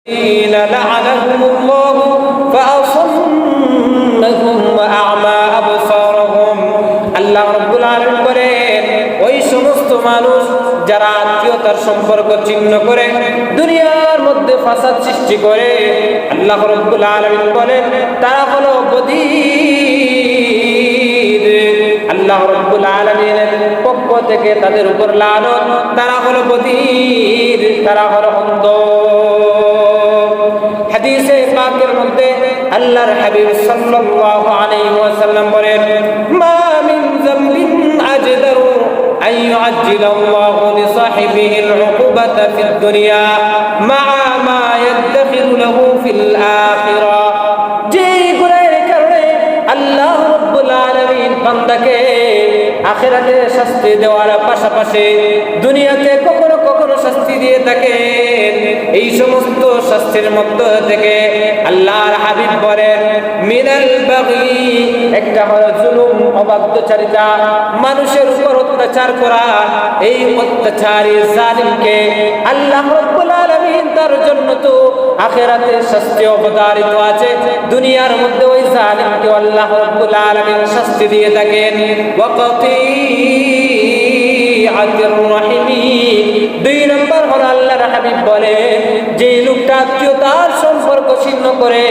لعنهم الله فأصمهم وأعمى أبصارهم আল্লাহ রাব্বুল আলামিন বলেন ওই সমস্ত মানুষ যারা আত্মীয়তার সম্পর্ক ছিন্ন করে দুনিয়ার মধ্যে ফাসাদ সৃষ্টি করে আল্লাহ রাব্বুল আলামিন বলেন তারা হলো বধির। আল্লাহ রাব্বুল আলামিনের পক্ষ থেকে তাদের উপর লানত, তারা হলো বধির, তারা হলো অন্ধ। হাদিসে পাকের মধ্যে আল্লাহর হাবিব সাল্লাল্লাহু আলাইহি ওয়াসাল্লাম বলেন মা মিন যামবিন আজদারু আন ইউআজ্জিলাল্লাহু লিসাহিবিহিল উকুবাতা ফিদ দুনিয়া মা মা ইয়াদখিরু লাহু ফিল আখিরাহ। যে গুনাহের কারণে আল্লাহ রাব্বুল আলামিন বান্দাকে আখিরাতে শাস্তি দেওয়ার পাশাপাশি দুনিয়াতে কখনো কখনো শাস্তি দিয়ে থাকেন, এই সমস্ত শাস্তির মধ্য থেকে আল্লাহর হাবিব বলেন মিনাল বাগি, একটা হলো জুলুম, অবাধ্যচারিতা, মানুষের উপর অত্যাচার করা। এই অত্যাচারী জালিমকে আল্লাহ রাব্বুল আলামিন তার জন্য তো আখিরাতে শাস্তি অবধারিত আছে, দুনিয়ার মধ্যে ওই জালিমকে আল্লাহ রাব্বুল আলামিন শাস্তি দিয়ে থাকেন। ওয়াকাতিআতির রাহিমি, দুই নম্বর হলো আল্লাহর হাবিব বলে যে লোকটা আত্মীয়তার সম্পর্ক ছিন্ন করে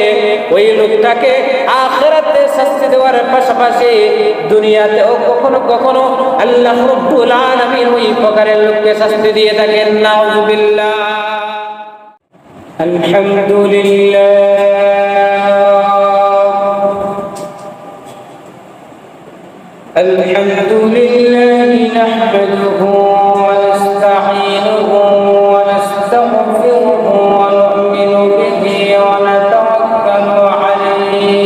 ওই লোকটাকে আখিরাতে শাস্তি দেওয়ার পাশাপাশি দুনিয়াতেও কখনো কখনো আল্লাহ রাব্বুল আলামিন ওই প্রকারের লোককে শাস্তি দিয়ে থাকেন। নাউযুবিল্লাহ। আলহামদুলিল্লাহি নাহমাদুহু ওয়া নাস্তাঈনুহু ওয়া নাস্তাগফিরুহু ওয়া নু'মিনু বিহি ওয়া নাতাওয়াক্কালু আলাইহি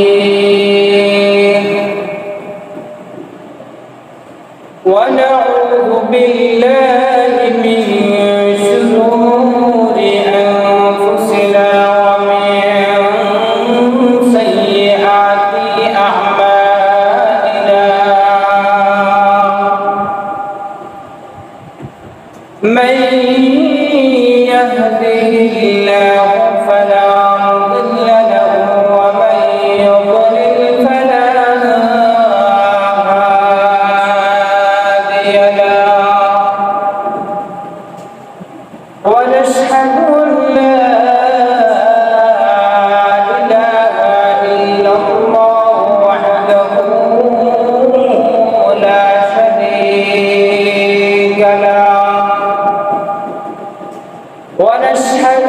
ওয়া না'উযু বিল্লাহি মিন শুরুরি আনফুসিনা ওয়া মিন সাইয়্যাতি আ'মালিনা। من يهده الله فلا مضل له ومن يضلل فلا هادي له ونشهد أن لا إله إلا الله وحده لا شريك له ونشهد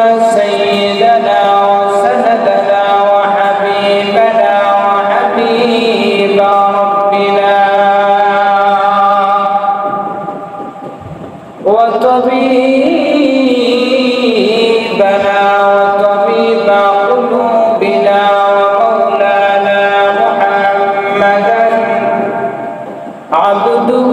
أن سيدنا وسندنا وحبيبنا وحبيب ربنا وطبيبنا وطبيب قلوبنا ومولانا محمدا عبده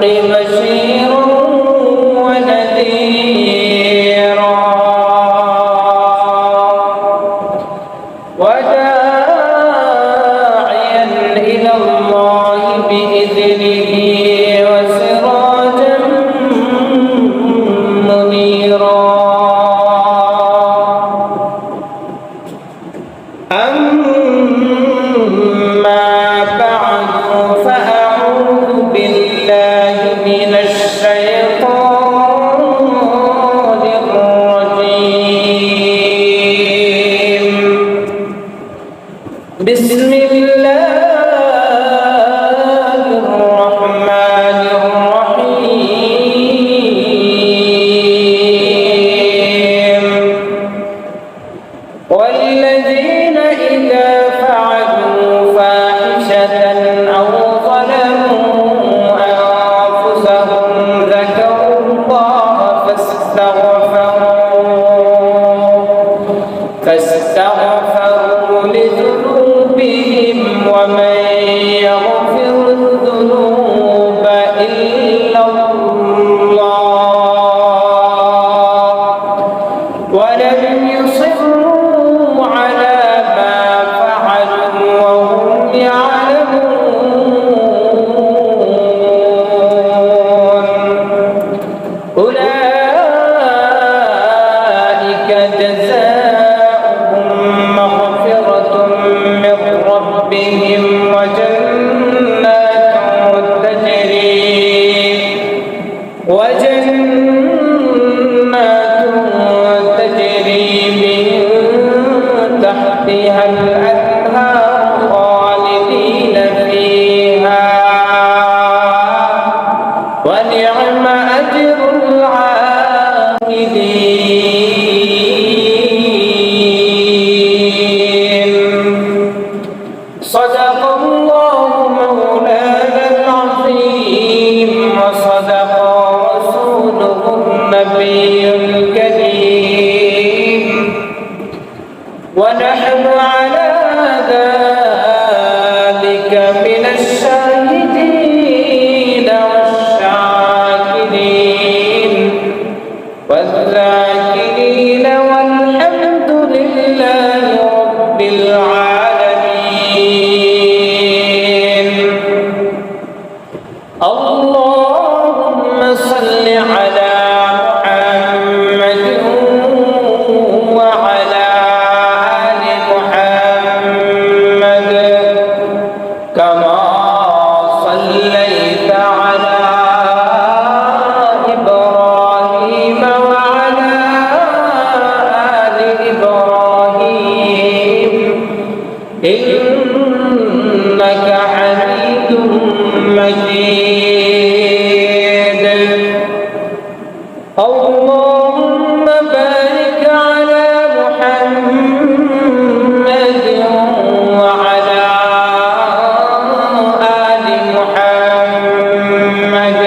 بشيرا ونذيرا وداعيا إلى الله بإذنه وسراجا منيرا. أما بعد فأعوذ بالله من الشيطان الرجيم. بسم الله الرحمن الرحيم. والذين إذا فعلوا فاحشة أو ظلموا أنفسهم ذكروا الله فاستغفروا لذنوبهم صدق الله مولانا العظيم وصدق رسوله النبي الكريم ونحن على ذلك من الشاهدين والشاكرين والذاكرين والحمد لله رب العالمين اللهم صل على محمد وعلى آل محمد كما صليت على إبراهيم وعلى آل إبراهيم إنك حميد مجيد اللهم بارك على محمد وعلى آل محمد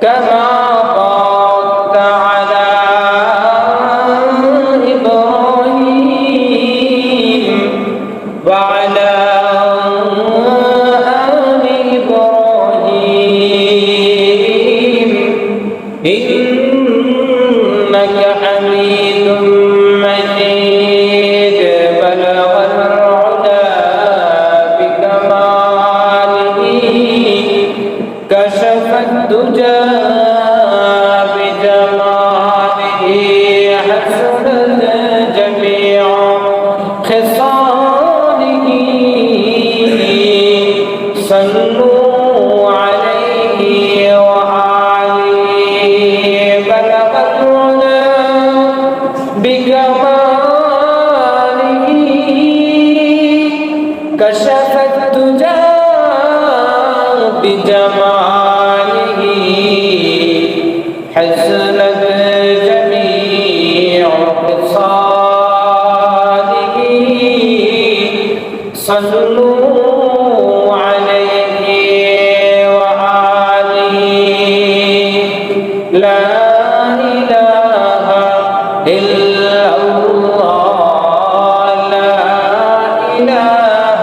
كما باركت على إبراهيم وعلى آل إبراهيم إنك حميد مجيد بلغ العلا بكماله كشف الدجى بجماله حسن جميع خصاله صلوا عليه وآله بلغ العلا بكماله كشف الدجى بجماله حسنت جميع خصاله صلوا عليه وآله لا إله إلا الله لا إله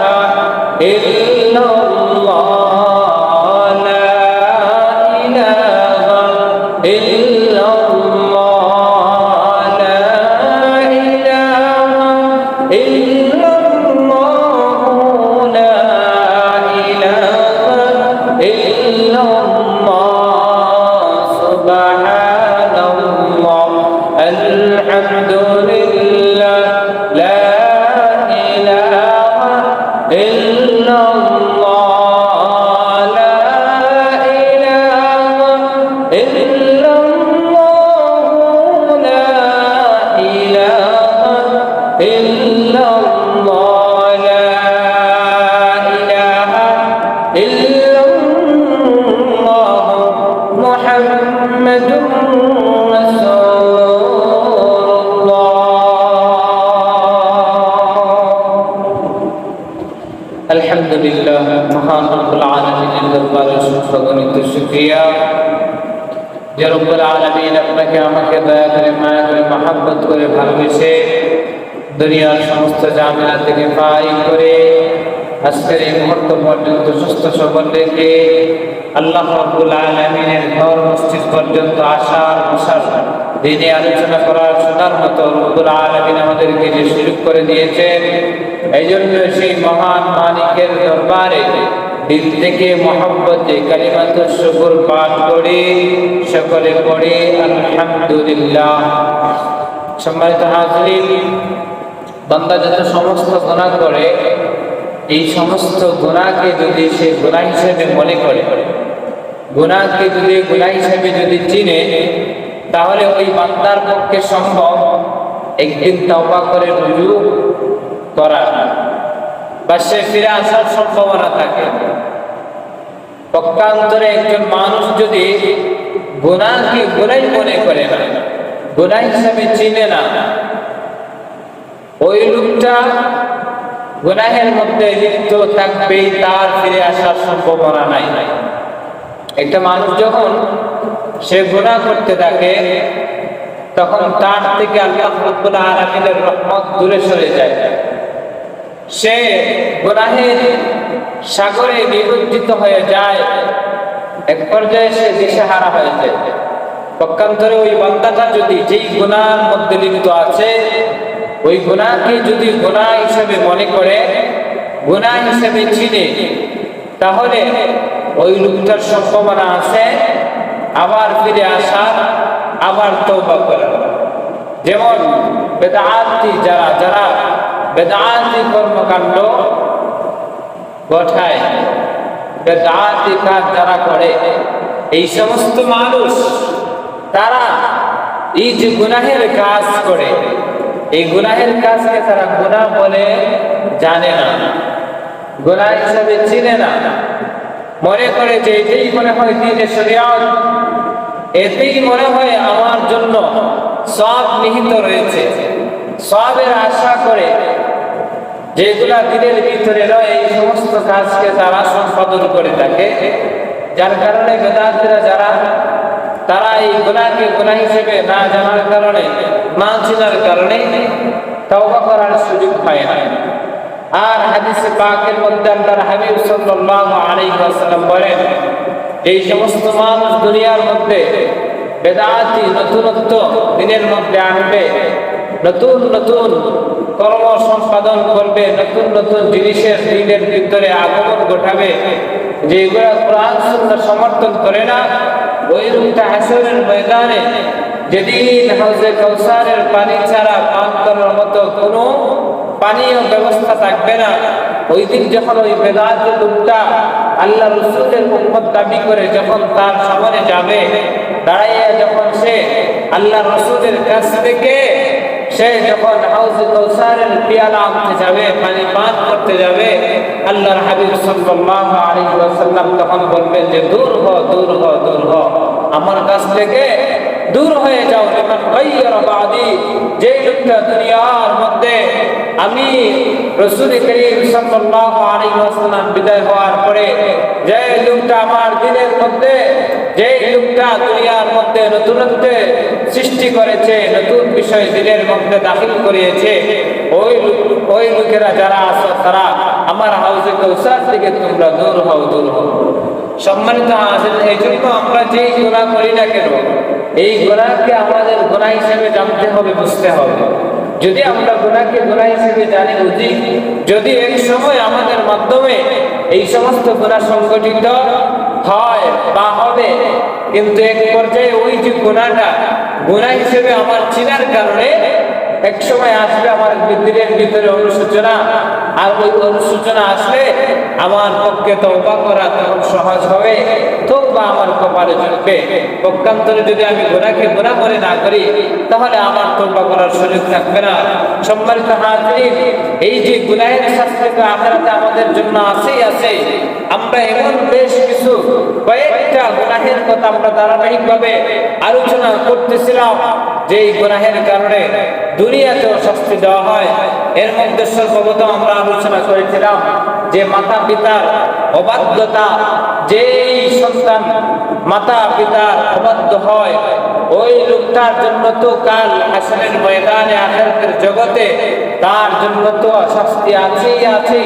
إلا الله لا إله إلا الله لا إله إلا الله لا إله إلا الله سبحان الله الحمد لله لا إله إلا الله لا إله إلا الله لا إله إلا الله لا إله إلا الله محمد رسول الله الحمد لله মহান রব্বুল আলামিনের দরবারে সকলকে শুকরিয়া যে রব্বুল আলামিন আপনাকে আমাকে দয়া করে মায়া করে মহব্বত করে ভালোবেসে দুনিয়ার সমস্ত ঝামেলা থেকে পাই করে আজকের এই মুহূর্ত পর্যন্ত সুস্থ সবল রেখে আল্লাহ রাব্বুল আলামিনের ঘর মসজিদ পর্যন্ত আসার বসার দিনে আলোচনা করার শোনার মতো রব্বুল আলামিন আমাদেরকে যে সুযোগ করে দিয়েছেন এই জন্য সেই মহান মালিকের দরবারে দিল থেকে মহব্বতে কালিমাতুশ শুকর পাঠ করে সকলে পড়ে আলহামদুলিল্লাহ। সম্মানিত হাজরিন, বান্দা যত সমস্ত গুনাহ করে এই সমস্ত গুনাহকে যদি সে গুনাহ হিসেবে মনে করে, গুনাহকে যদি গুনাহ হিসেবে যদি চিনে, তাহলে ওই বান্দার পক্ষে সম্ভব একদিন তওবা করে রুজু করা বা সে ফিরে আসার সম্ভাবনা থাকে। পক্ষান্তরে একজন মানুষ যদি গুনাহকে গুনাহ মনে করে না, গুনাহ হিসাবে চিনে না, ওই লোকটা গুনাহের মধ্যে লিপ্ত থাকবেই, তার ফিরে আসার সম্ভাবনা নাই। একটা মানুষ যখন সে গুনাহ করতে থাকে তখন তার থেকে আল্লাহ রাব্বুল আলামিনের রহমত দূরে সরে যায়, সে গুনাহের সাগরে নিমজ্জিত হয়ে যায়, এক পর্যায়ে সে দিশেহারা হয়ে যায়। পক্ষান্তরে ওই বান্দাটা যদি যেই গুনার মধ্যে লিপ্ত আছে ওই গুনাহকে যদি গুনাহ হিসেবে মনে করে, গুনাহ হিসেবে চিনে, তাহলে ওই লোকটার সম্ভাবনা আছে আবার ফিরে আসার, আবার তওবা করার। যেমন বেদাতি যারা বেদাতি কর্মকাণ্ড ঘটায়, বেদাতি কাজ যারা করে, এই সমস্ত মানুষ তারা এই যে গুনাহের কাজ করে, এই গুনাহের কাজকে তারা গুনাহ বলে জানে না, গুনাহ হিসাবে চিনে না, মনে করে যে এটাই মনে হয় দ্বীনে শরিয়ত, এতেই মনে হয় আমার জন্য সওয়াব নিহিত রয়েছে, সওয়াবের আশা করে যেগুলা দিনের ভিতরে রয় এই সমস্ত কাজকে তারা সম্পাদন করে থাকে। যার কারণে বেদাতীরা যারা তারা এই গুনাহকে গুনাহ হিসেবে না জানার কারণে, না চিনার কারণে তওবা করার সুযোগ হয় না। আর হাদিসে পাকের মধ্যে আল্লাহর হাবিব সাল্লাল্লাহু আলাইহি ওয়াসাল্লাম বলেন, এই সমস্ত মানুষ দুনিয়ার মধ্যে বেদাতি নতুনত্ব দিনের মধ্যে আনবে, নতুন নতুন কর্ম সম্পাদন করবে, নতুন নতুন জিনিসের দিনের ভিতরে আগমন ঘটাবে, যেগুলো কোরআন সুন্নাহ সমর্থন করে না, ওই লোকটা হাসরের ময়দানে যেদিন হাউজে কাউসারের পানি ছাড়া পান করার মতো কোনো পানীয় ব্যবস্থা থাকবে না, ওই দিন যখন ওই বেদাতি লোকটা আল্লাহ রাসূলের উম্মত দাবি করে যখন তার সামনে যাবে, দাঁড়াইয়া যখন সে আল্লাহ রাসূলের কাছ থেকে সে যখন হাউজে কাউসারের পিয়ালা আনতে যাবে, পানি পান করতে যাবে, আল্লাহর হাবিব সাল্লাল্লাহু আলাইহি ওয়াসাল্লাম তখন বলবেন যে দূর হ, দূর হ, দূর হ, আমার কাছ থেকে দূর হয়ে যাও। লিমান গায়্যারা বাদি, যে লোকটা দুনিয়ার মধ্যে আমি রাসূল করিম সাল্লাল্লাহু আলাইহি ওয়াসাল্লাম বিদায় হওয়ার পরে যে লোকটা আমার দিনের মধ্যে, যে লোকটা দুনিয়ার মধ্যে নতুনত্ব সৃষ্টি করেছে, নতুন বিষয় দিনের মধ্যে দাখিল করিয়েছে, ওই লোকেরা যারা আছে তারা আমার হাউজে কাউসার থেকে তোমরা দূর হও, দূর হও। সম্মানিত হাজির, এই জন্য আমরা যেই গুনাহ করি না কেন, এই গুনাহকে আমাদের গুনাহ হিসেবে জানতে হবে, বুঝতে হবে। যদি আমরা গুনাহকে গুনাহ হিসেবে জানি, বুঝি, যদি এক সময় আমাদের মাধ্যমে এই সমস্ত গুনাহ সংগঠিত হয় বা হবে, কিন্তু এক পর্যায়ে ওই যে গুনাহটা গুনাহ হিসেবে আমার চিনার কারণে এক সময় আসবে আমার দিলের ভিতরে অনুশোচনা, আর ওই অনুশোচনা আসলে আমার পক্ষে তওবা করা তখন সহজ হবে, তওবা আমার কপালে জুটবে। পক্ষান্তরে যদি আমি গুনাহকে গুনাহ মনে না করি তাহলে আমার তওবা করার সুযোগ থাকবে না। সম্মানিত হাজিরিন, এই যে গুনাহের শাস্তি তো আখিরাতে আমাদের জন্য আছেই আছে। আমরা এমন বেশ কিছু কয়েকটা গুনাহের কথা আমরা ধারাবাহিকভাবে আলোচনা করতেছিলাম, যে এই গুনাহের কারণে দুনিয়াতেও শাস্তি দেওয়া হয়। এর মধ্যে সর্বপ্রথম আমরা আলোচনা করেছিলাম যে মাতা পিতার অবাধ্যতা, যেই সন্তান মাতা পিতার অবাধ্য হয় ওই লোকটার জন্য তো কাল হাসরের ময়দানে, আখিরাতের জগতে তার জন্য তো শাস্তি আছেই আছে,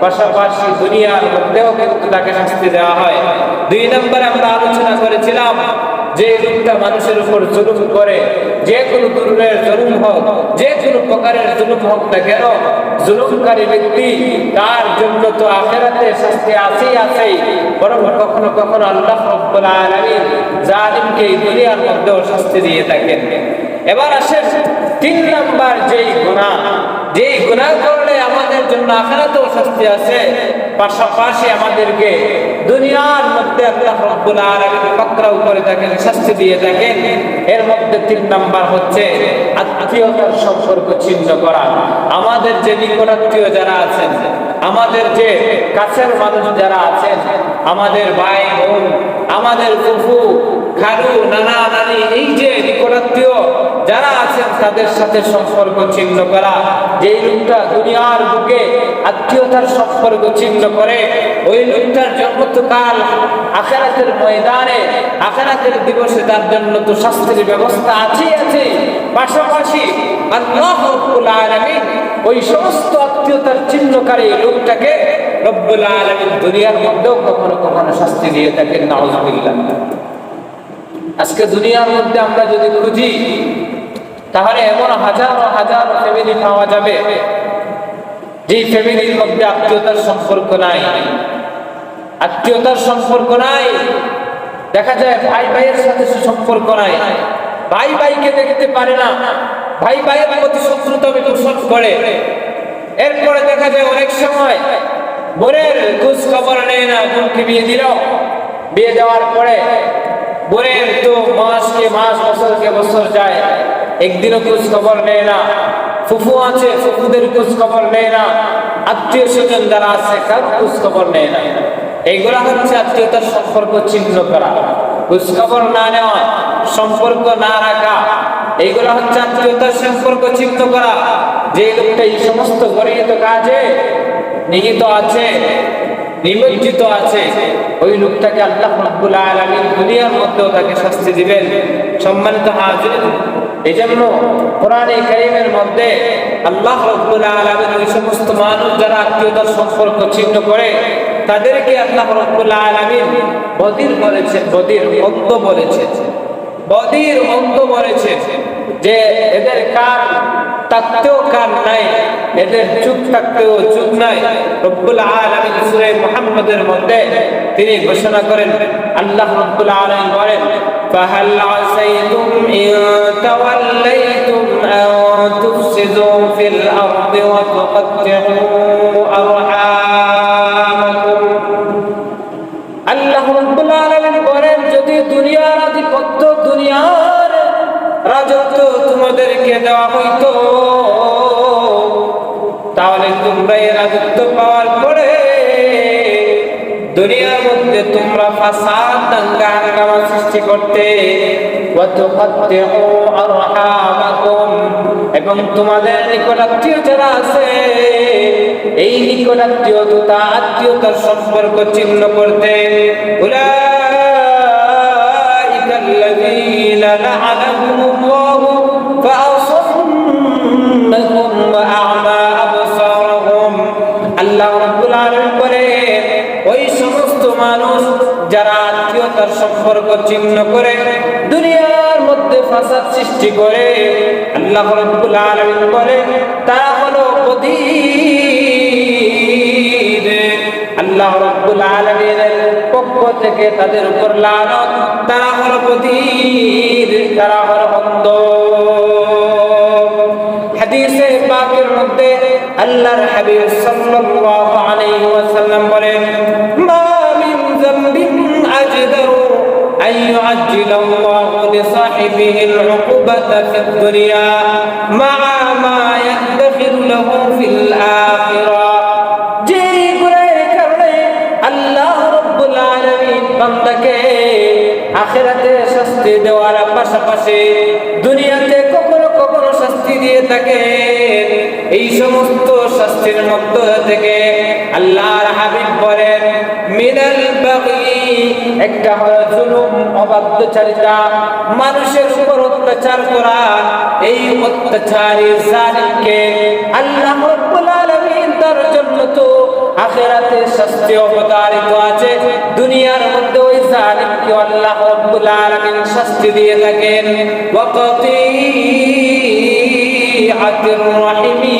পাশাপাশি দুনিয়ার মধ্যেও কিন্তু তাকে শাস্তি দেওয়া হয়। 2 নম্বরে আমরা আলোচনা করেছিলাম যে লোকটা মানুষের উপর জুলুম করে, যে কোনো ধরনের জুলুম হোক, যে কোনো প্রকারের জুলুম হোক না কেন, জুলুমকারী ব্যক্তি তার জন্য তো আখিরাতে শাস্তি আছেই আছে, বরং কখনো কখনো আল্লাহ রাব্বুল আলামিন জালিমকে এই দুনিয়ার মধ্যেও শাস্তি দিয়ে থাকেন। এবার আসেন 3 নাম্বার, যেই গুনাহ করলে আমাদের জন্য আখিরাতেও শাস্তি আছে, পাশাপাশি আমাদেরকে দুনিয়ার মধ্যে আল্লাহ রাব্বুল আলামিন পাকড়াও করে থাকেন, শাস্তি দিয়ে থাকেন। এর মধ্যে 3 নাম্বার হচ্ছে আত্মীয়তার সম্পর্ক ছিন্ন করা। আমাদের যে নিকটাত্মীয় যারা আছেন আমাদের যে কাছের মানুষ যারা আছেন, আমাদের ভাই বোন, আমাদের ফুফু খালু নানা নানি, এই যে নিকটাত্মীয় যারা আছেন তাদের সাথে সম্পর্ক ছিন্ন করা। যেই লোকটা দুনিয়ার বুকে আত্মীয়তার সম্পর্ক ছিন্ন করে, ওই লোকটার জন্ম তো কাল আখিরাতের ময়দানে, আখিরাতের দিবসে তার জন্য তো শাস্তির ব্যবস্থা আছে। পাশাপাশি আল্লাহ রাব্বুল আলামিন ওই সমস্ত আত্মীয়তার চিহ্নকারী লোকটাকে রব্বুল আলামিন দুনিয়ার মধ্যেও কখনো কখনো শাস্তি দিয়ে থাকেন। নাউযুবিল্লাহ। আজকে দুনিয়ার মধ্যে আমরা যদি খুঁজি তাহলে এমন হাজার হাজার ফ্যামিলি পাওয়া যাবে যে ফ্যামিলির মধ্যে আত্মীয়তার সম্পর্ক নাই, আত্মীয়তার সম্পর্ক নাই। দেখা যায় ভাই ভাইয়ের সাথে সুসম্পর্ক নাই, ভাই ভাইকে দেখতে পারে না, ভাই ভাইয়ের প্রতি শত্রুতা পোষণ করে। এরপরে দেখা যায় অনেক সময় বোনের খোঁজ খবর নেয় না, বোনকে বিয়ে দিল, বিয়ে দেওয়ার পরে বোনের তো মাসকে মাস, বছরকে বছর যায়, একদিনও খোঁজ খবর নেয় না। ফুফু আছে, ফুফুদের খোঁজ খবর নেয় না, আত্মীয় স্বজন যারা আছে কারো খোঁজ খবর নেয় না। এইগুলা হচ্ছে আত্মীয়তার সম্পর্ক ছিন্ন করা, খোঁজ খবর না নেওয়া, সম্পর্ক না রাখা, এইগুলা হচ্ছে আত্মীয়তার সম্পর্ক ছিন্ন করা। যে লোকটা এই সমস্ত গরিত কাজে নিহিত আছে, নিমজ্জিত আছে, ওই লোকটাকে আল্লাহ রাব্বুল আলামিন দুনিয়ার মধ্যেও তাকে শাস্তি দিবেন। সম্মানিত হাজিরিন, এজন্য কোরআনে কারীমের মধ্যে আল্লাহ রাব্বুল আলামিন ওই সমস্ত মানুষ যারা আত্মীয়তার সম্পর্ক ছিন্ন করে তাদেরকে আল্লাহ রাব্বুল আলামিন বদির বলেছেন, বদির অন্ধ বলেছেন, বদির অন্ধ বলেছেন। যে এদের কান থাকতেও কান নাই, এদের চোখ থাকতেও চোখ নাই। রব্বুল আলামিন সূরা মুহাম্মাদের মধ্যে তিনি ঘোষণা করেন, আল্লাহ রব্বুল আলামিন বলেন, ফাহাল আসাইতুম ইন তাওয়াল্লাইতুম আন তুফসিদু ফিল আরদি ওয়া তুকাত্তিউ আরহামাকুম। আল্লাহ রব্বুল আলামিন বলেন, যদি দুনিয়ার আধিপত্য, দুনিয়ার রাজত্ব তোমাদেরকে দেওয়া হইতো তাহলে তোমরা এই রাজত্ব পাওয়ার পরে দুনিয়ার মধ্যে তোমরা ফাসাদ, দাঙ্গা হাঙ্গামা সৃষ্টি করতে, ওয়া তুকাত্তিউ আরহামাকুম, এবং তোমাদের নিকটাত্মীয় যারা আছে এই নিকটাত্মীয়তা আত্মীয়তার সম্পর্ক ছিন্ন করতে। উলাইকাল্লাযীনা লা'আনাহুমুল্লাহু ফাআসাম্মাহুম ওয়া আ'মা আবসারহুম। আল্লাহ রাব্বুল আলামিন বলেন, ওই সমস্ত মানুষ যারা আত্মীয়তার সম্পর্ক ছিন্ন করে দুনিয়ার মধ্যে ফাসাদ সৃষ্টি করে, আল্লাহ রাব্বুল আলামিন বলেন তারা হলো বধির। আল্লাহ রাব্বুল আলামিনের পক্ষ থেকে তাদের উপর লানত, তারা হলো বধির, তারা হলো অন্ধ। হাদিসে পাকের মধ্যে আল্লাহর হাবিব সাল্লাল্লাহু আলাইহি ওয়াসাল্লাম বলেন, মা মিন যামবিন আজদারু আন ইউআজ্জিলাল্লাহু লিসাহিবিহিল উকুবাতা ফিদ দুনিয়া মা'a মা ইয়াদখিরু লাহু ফিল আখিরাহ। যে গুনাহের কারণে আল্লাহ রাব্বুল আলামিন বান্দাকে আখিরাতে শাস্তি দেওয়ার পাশাপাশি দুনিয়াতে কখনো কখনো শাস্তি দিয়ে থাকেন, এই সমস্ত শাস্তির মধ্য থেকে আল্লাহর হাবিব বলেন, মিনাল বাগি, একটা হলো জুলুম, অবাধ্যচারিতা, মানুষের উপর অত্যাচার করা। এই অত্যাচারী জালিমকে আল্লাহ রাব্বুল আলামিন তার জন্য তো আখিরাতে শাস্তি অবতারিত আছে, দুনিয়ার মধ্যে ওই জালিমকে আল্লাহ রাব্বুল আলামিন শাস্তি দিয়ে থাকেন। ওয়াকাতিআতির রাহিমি,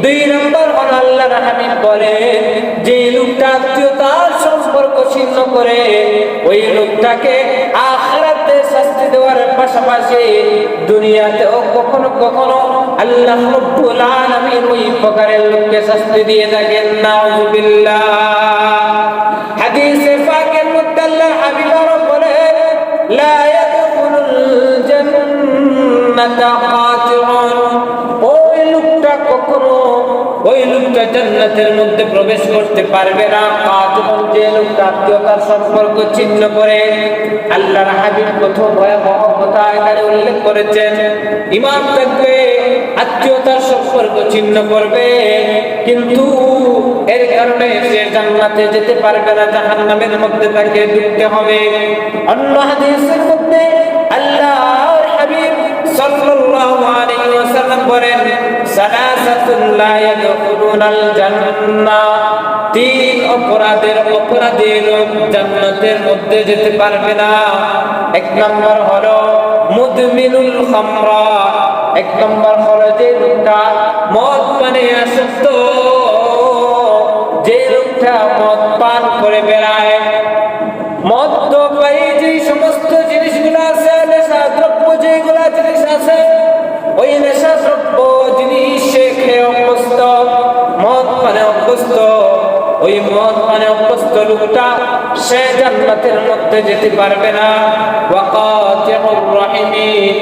দুই নম্বর হলো আল্লাহর হাবিব বলেন, যে লোকটা আত্মীয়তার সম্পর্ক ছিন্ন করে ওই লোকটাকে আখিরাতে শাস্তি দেওয়ার পাশাপাশি দুনিয়াতেও কখনো কখনো আল্লাহ রাব্বুল আলামিন ওই প্রকারের লোককে শাস্তি দিয়ে থাকেন। নাউযুবিল্লাহ। হাদিসে পাকের মধ্যে আল্লাহর হাবিব আরো বলেন, লা ইয়াদখুলুল জান্নাতা কাতিউন, ওই লোকটা কখনো, ওই লোকটা জান্নাত জান্নাতের মধ্যে প্রবেশ করতে পারবে না। কাতমান যে লোকটা আত্মীয়তার সম্পর্ক ছিন্ন করে, আল্লাহর হাবিব কত ভয়াবহ কথা এখানে উল্লেখ করেছেন। ঈমান থাকবে, আত্মীয়তার সম্পর্ক ছিন্ন করবে, কিন্তু এর কারণে সে জান্নাতে যেতে পারবে না, জাহান্নামের মধ্যে তাকে ঢুকতে হবে। অন্য হাদিসের মধ্যে আল্লাহর হাবিব সাল্লাল্লাহু আলাইহি ওয়াসাল্লাম বলেন, সালাসাতুন লা ইয়াদখুলুনাল জান্নাহ, তিন অপরাধী লোক জান্নাতের মধ্যে যেতে পারবে না। এক নম্বর হলো মুদমিনুল খামরা, এক নম্বর হলো যে লোকটা মদ পানে আসক্ত, যে লোকটা মদ পান করে বেড়ায়। মদ তো পাই যে সমস্ত জিনিসগুলো আছে, নেশা দ্রব্য যেগুলা জিনিস আছে, ওই নেশা দ্রব্য জিনিস সে খেয়ে অভ্যস্ত, মদ পানে অভ্যস্ত। ওই মদ পানে অভ্যস্ত লোকটা সে জান্নাতের মধ্যে যেতে পারবে না। ওয়াকাতিউর রাহিমিন,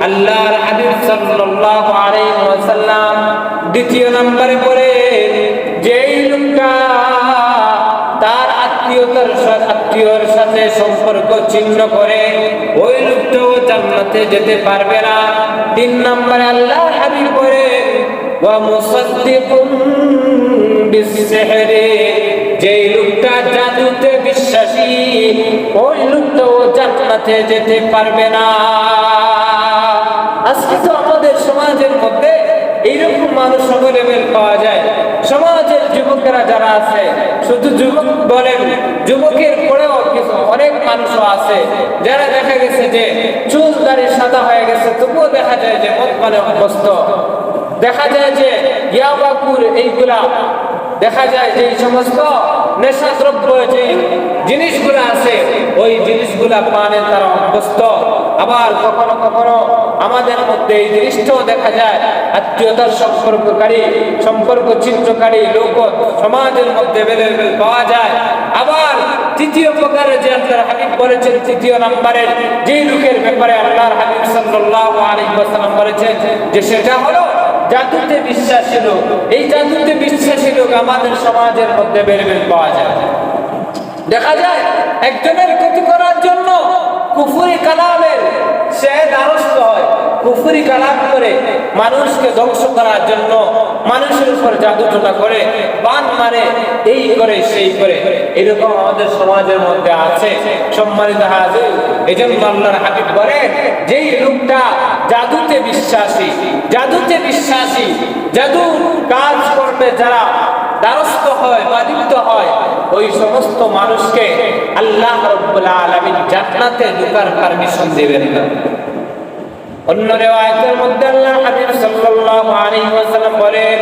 আল্লাহর হাবিব সাল্লাল্লাহু আলাইহি ওয়াসাল্লাম দ্বিতীয় নম্বরে বলেন, যেই লোকটা তার আত্মীয়র সাথে সম্পর্ক ছিন্ন করে, ওই লোকটাও জান্নাতে যেতে পারবে না। তিন নম্বরে আল্লাহর হাবিব বলেন, ওয়া মুসাদ্দিকুন বিসসিহরি, যেই লোকটা জাদুতে বিশ্বাসী, ওই লোকটাও জান্নাতে যেতে পারবে না। আজকে তো আমাদের সমাজের মধ্যে এইরকম মানুষ অ্যাভেলেবেল পাওয়া যায়। সমাজের যুবকেরা যারা আছে, শুধু যুবক বলেন, যুবকের পরেও কিছু অনেক মানুষও আছে যারা দেখা গেছে যে চুল দাড়ি সাদা হয়ে গেছে, তবুও দেখা যায় যে মদ পানে অভ্যস্ত। দেখা যায় যে ইয়াবাকুর এইগুলা, দেখা যায় যে সমস্ত নেশাদ্রব্য যে জিনিসগুলো আছে, ওই জিনিসগুলা পানে তারা অভ্যস্ত। আবার কখনো কখনো আমাদের মধ্যে এই জিনিসটাও দেখা যায়, আত্মীয়তার সম্পর্ক ছিন্নকারী লোক সমাজের মধ্যে পাওয়া যায়। আবার তৃতীয় প্রকারের যে আল্লাহর হাবিব বলেছেন, তৃতীয় নম্বরের যে লোকের ব্যাপারে আল্লাহর হাবিব সাল্লাল্লাহু আলাইহি ওয়াসাল্লাম বলেছেন যে সেটা হলো জাদুতে বিশ্বাসী লোক। এই জাদুতে বিশ্বাসী লোক আমাদের সমাজের মধ্যে বেরবেল পাওয়া যায়। দেখা যায় একজনের ক্ষতি করার জন্য কুফরি কালামের সে দ্বারস্থ হয়, কুফরি কালাম করে মানুষকে ধ্বংস করার জন্য মানুষের উপর জাদুটোনা করে, বান মারে, এই করে সেই করে। এরকম আমাদের সমাজের মধ্যে আছে। সম্মানিত হাজির, এজন্য আল্লাহর হাবিব বলেন, যেই লোকটা জাদুতে বিশ্বাসী, জাদু কাজ করবে যারা দ্বারস্থ হয় বা লিপ্ত হয়, ওই সমস্ত মানুষকে আল্লাহ রাব্বুল আলামিন জান্নাতে ঢোকার পারমিশন দিবেন না। অন্য রিওয়ায়াতের মধ্যে আল্লাহর হাবিব সাল্লাল্লাহু আলাইহি ওয়াসাল্লাম বলেন,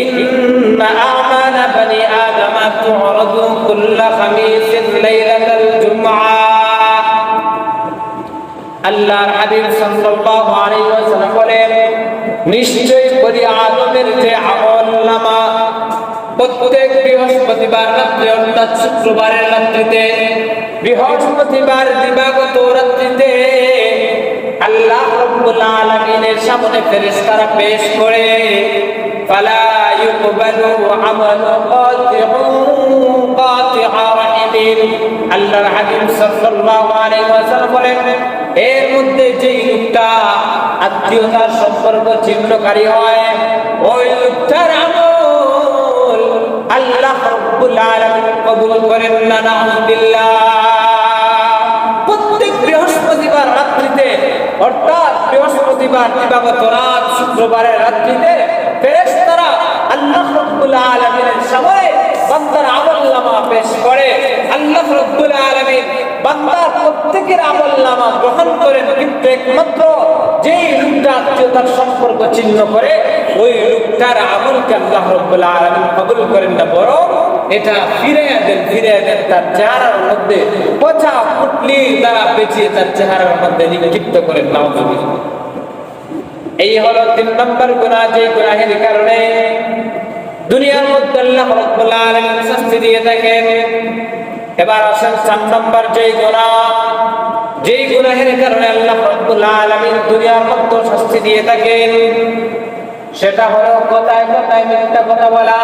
ইন্না আমানা বানি আদম তু'রাদু কুল্লা খামিসিন লাইলাতাল জুমআ। আল্লাহর হাবিব সাল্লাল্লাহু আলাইহি ওয়াসাল্লাম বলেন, নিশ্চয়ই বনি আদমের যে আমলনামা প্রত্যেক বৃহস্পতিবার রাত্রে, অর্থাৎ শুক্রবারের রাত্রিতে, বৃহস্পতিবার দিবাগত রাত্রিতে আল্লাহ রাব্বুল আলামিনের সামনে ফেরেশতারা পেশ করে, ফালা ইউকবালু আমালু কাতিআ রাহিমিন। আল্লাহর হাবিব সাল্লাল্লাহু আলাইহি ওয়াসাল্লাম বলেন, এর মধ্যে যেই লোকটা আত্মীয়তার সম্পর্ক ছিন্নকারী হয়, ওই লোকটার আমল আল্লাহ রাব্বুল আলামিন কবুল করেন না। নাউযুবিল্লাহ। প্রত্যেক বৃহস্পতিবার রাত্রিতে, অর্থাৎ বৃহস্পতিবার দিবাগত রাত, শুক্রবারের রাত্রিতে ফেরেশতারা আল্লাহ রাব্বুল আলামিনের সামনে বান্দার আমলনামা পেশ করে। আল্লাহ রাব্বুল আলামিন বান্দার প্রত্যেকের আমলনামা গ্রহণ করেন, কিন্তু একমাত্র যেই লোকটা আত্মীয়তার সম্পর্ক ছিন্ন করে, ওই লোকটার আমলকে আল্লাহ রাব্বুল আলামিন কবুল করেন না, বরং এটা ফিরিয়ে দেন তার চেহারার মধ্যে, পচা পুটলি দ্বারা পেঁচিয়ে তার চেহারার মধ্যে নিক্ষিপ্ত করেন। নাউযুবিল্লাহ। এই হলো 3 নম্বর গুনাহ, যে গুনাহের কারণে দুনিয়ার মধ্যে আল্লাহ রাব্বুল আলামিন শাস্তি দিয়ে থাকেন। এবার আসেন 4 নম্বর যেই গুনাহের কারণে আল্লাহ রাব্বুল আলামিন দুনিয়ার মধ্যে শাস্তি দিয়ে থাকেন, সেটা হলো কথায় কথায় মিথ্যা কথা বলা।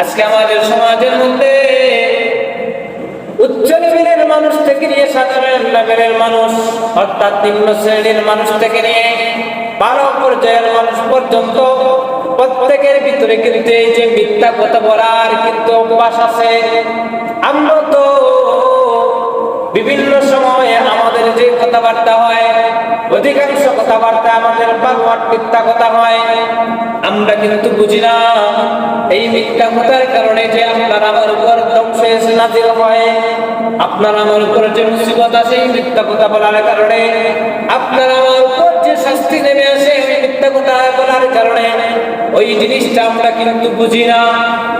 আজকে আমাদের সমাজের মধ্যে উচ্চ লেভেলের মানুষ থেকে নিয়ে সাধারণ লেভেলের মানুষ, অর্থাৎ নিম্ন শ্রেণীর মানুষ থেকে নিয়ে ভালো পর্যায়ের মানুষ পর্যন্ত প্রত্যেকের ভিতরে কিন্তু এই যে মিথ্যা কথা বলার কিন্তু অভ্যাস আছে। আমরা তো বিভিন্ন সময়ে আমাদের যে কথাবার্তা হয়, অধিকাংশ কথাবার্তা আমাদের বানোয়াট মিথ্যা কথা হয়। আমরা কিন্তু বুঝি না এই মিথ্যা কথার কারণে যে আপনার আমার উপর ধ্বংস নাজিল হয়, আপনার আমার উপর যে মুসিবত আসে এই মিথ্যা কথা বলার কারণে, আপনার আমার উপর যে শাস্তি নেমে আসে এই মিথ্যা কথা বলার কারণে, ওই জিনিসটা আমরা কিন্তু বুঝি না।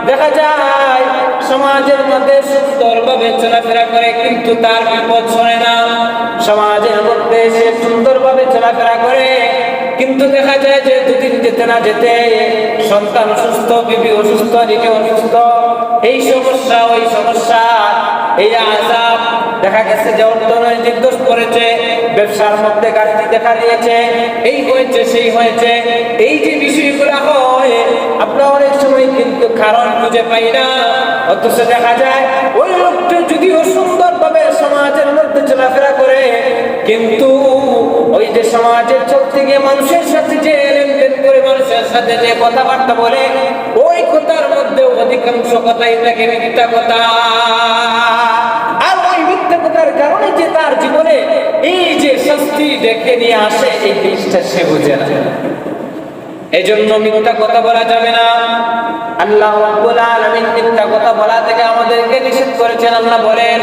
দেখা যায় সমাজের মধ্যে সুন্দরভাবে চলাফেরা করে কিন্তু তার বিপদ শোনে না। সমাজের মধ্যে সে সুন্দরভাবে চলাফেরা করে কিন্তু দেখা যায় যে দুদিন যেতে না যেতে সন্তান অসুস্থ, বিবি অসুস্থ, নিজে অসুস্থ, এই সমস্যা ওই সমস্যা, এই আযাব। দেখা গেছে যে অর্থনৈতিক দোষ করেছে, ব্যবসার মধ্যে ঘাটতি দেখা দিয়েছে, এই হয়েছে সেই হয়েছে, এই যে বিষয়গুলো হয় আমরা অনেক সময় কিন্তু কারণ খুঁজে পাই না। অথচ দেখা যায় ওই লোকটা যদিও সুন্দরভাবে সমাজের মধ্যে চলাফেরা করে কিন্তু ওই যে সমাজের চলতে গিয়ে মানুষের সাথে যে লেনদেন করে, মানুষের সাথে যে কথাবার্তা বলে, ওই কথার মধ্যে অধিকাংশ কথাই থাকে মিথ্যা কথা। আর ওই মিথ্যা কথার কারণে যে তার জীবনে এই যে শাস্তি ডেকে নিয়ে আসে এই জিনিসটা সে বুঝে না। এই জন্য মিথ্যা কথা বলা যাবে না। আল্লাহ রাব্বুল আলামিন মিথ্যা কথা বলা থেকে আমাদেরকে নিষেধ করেছেন। আল্লাহ বলেন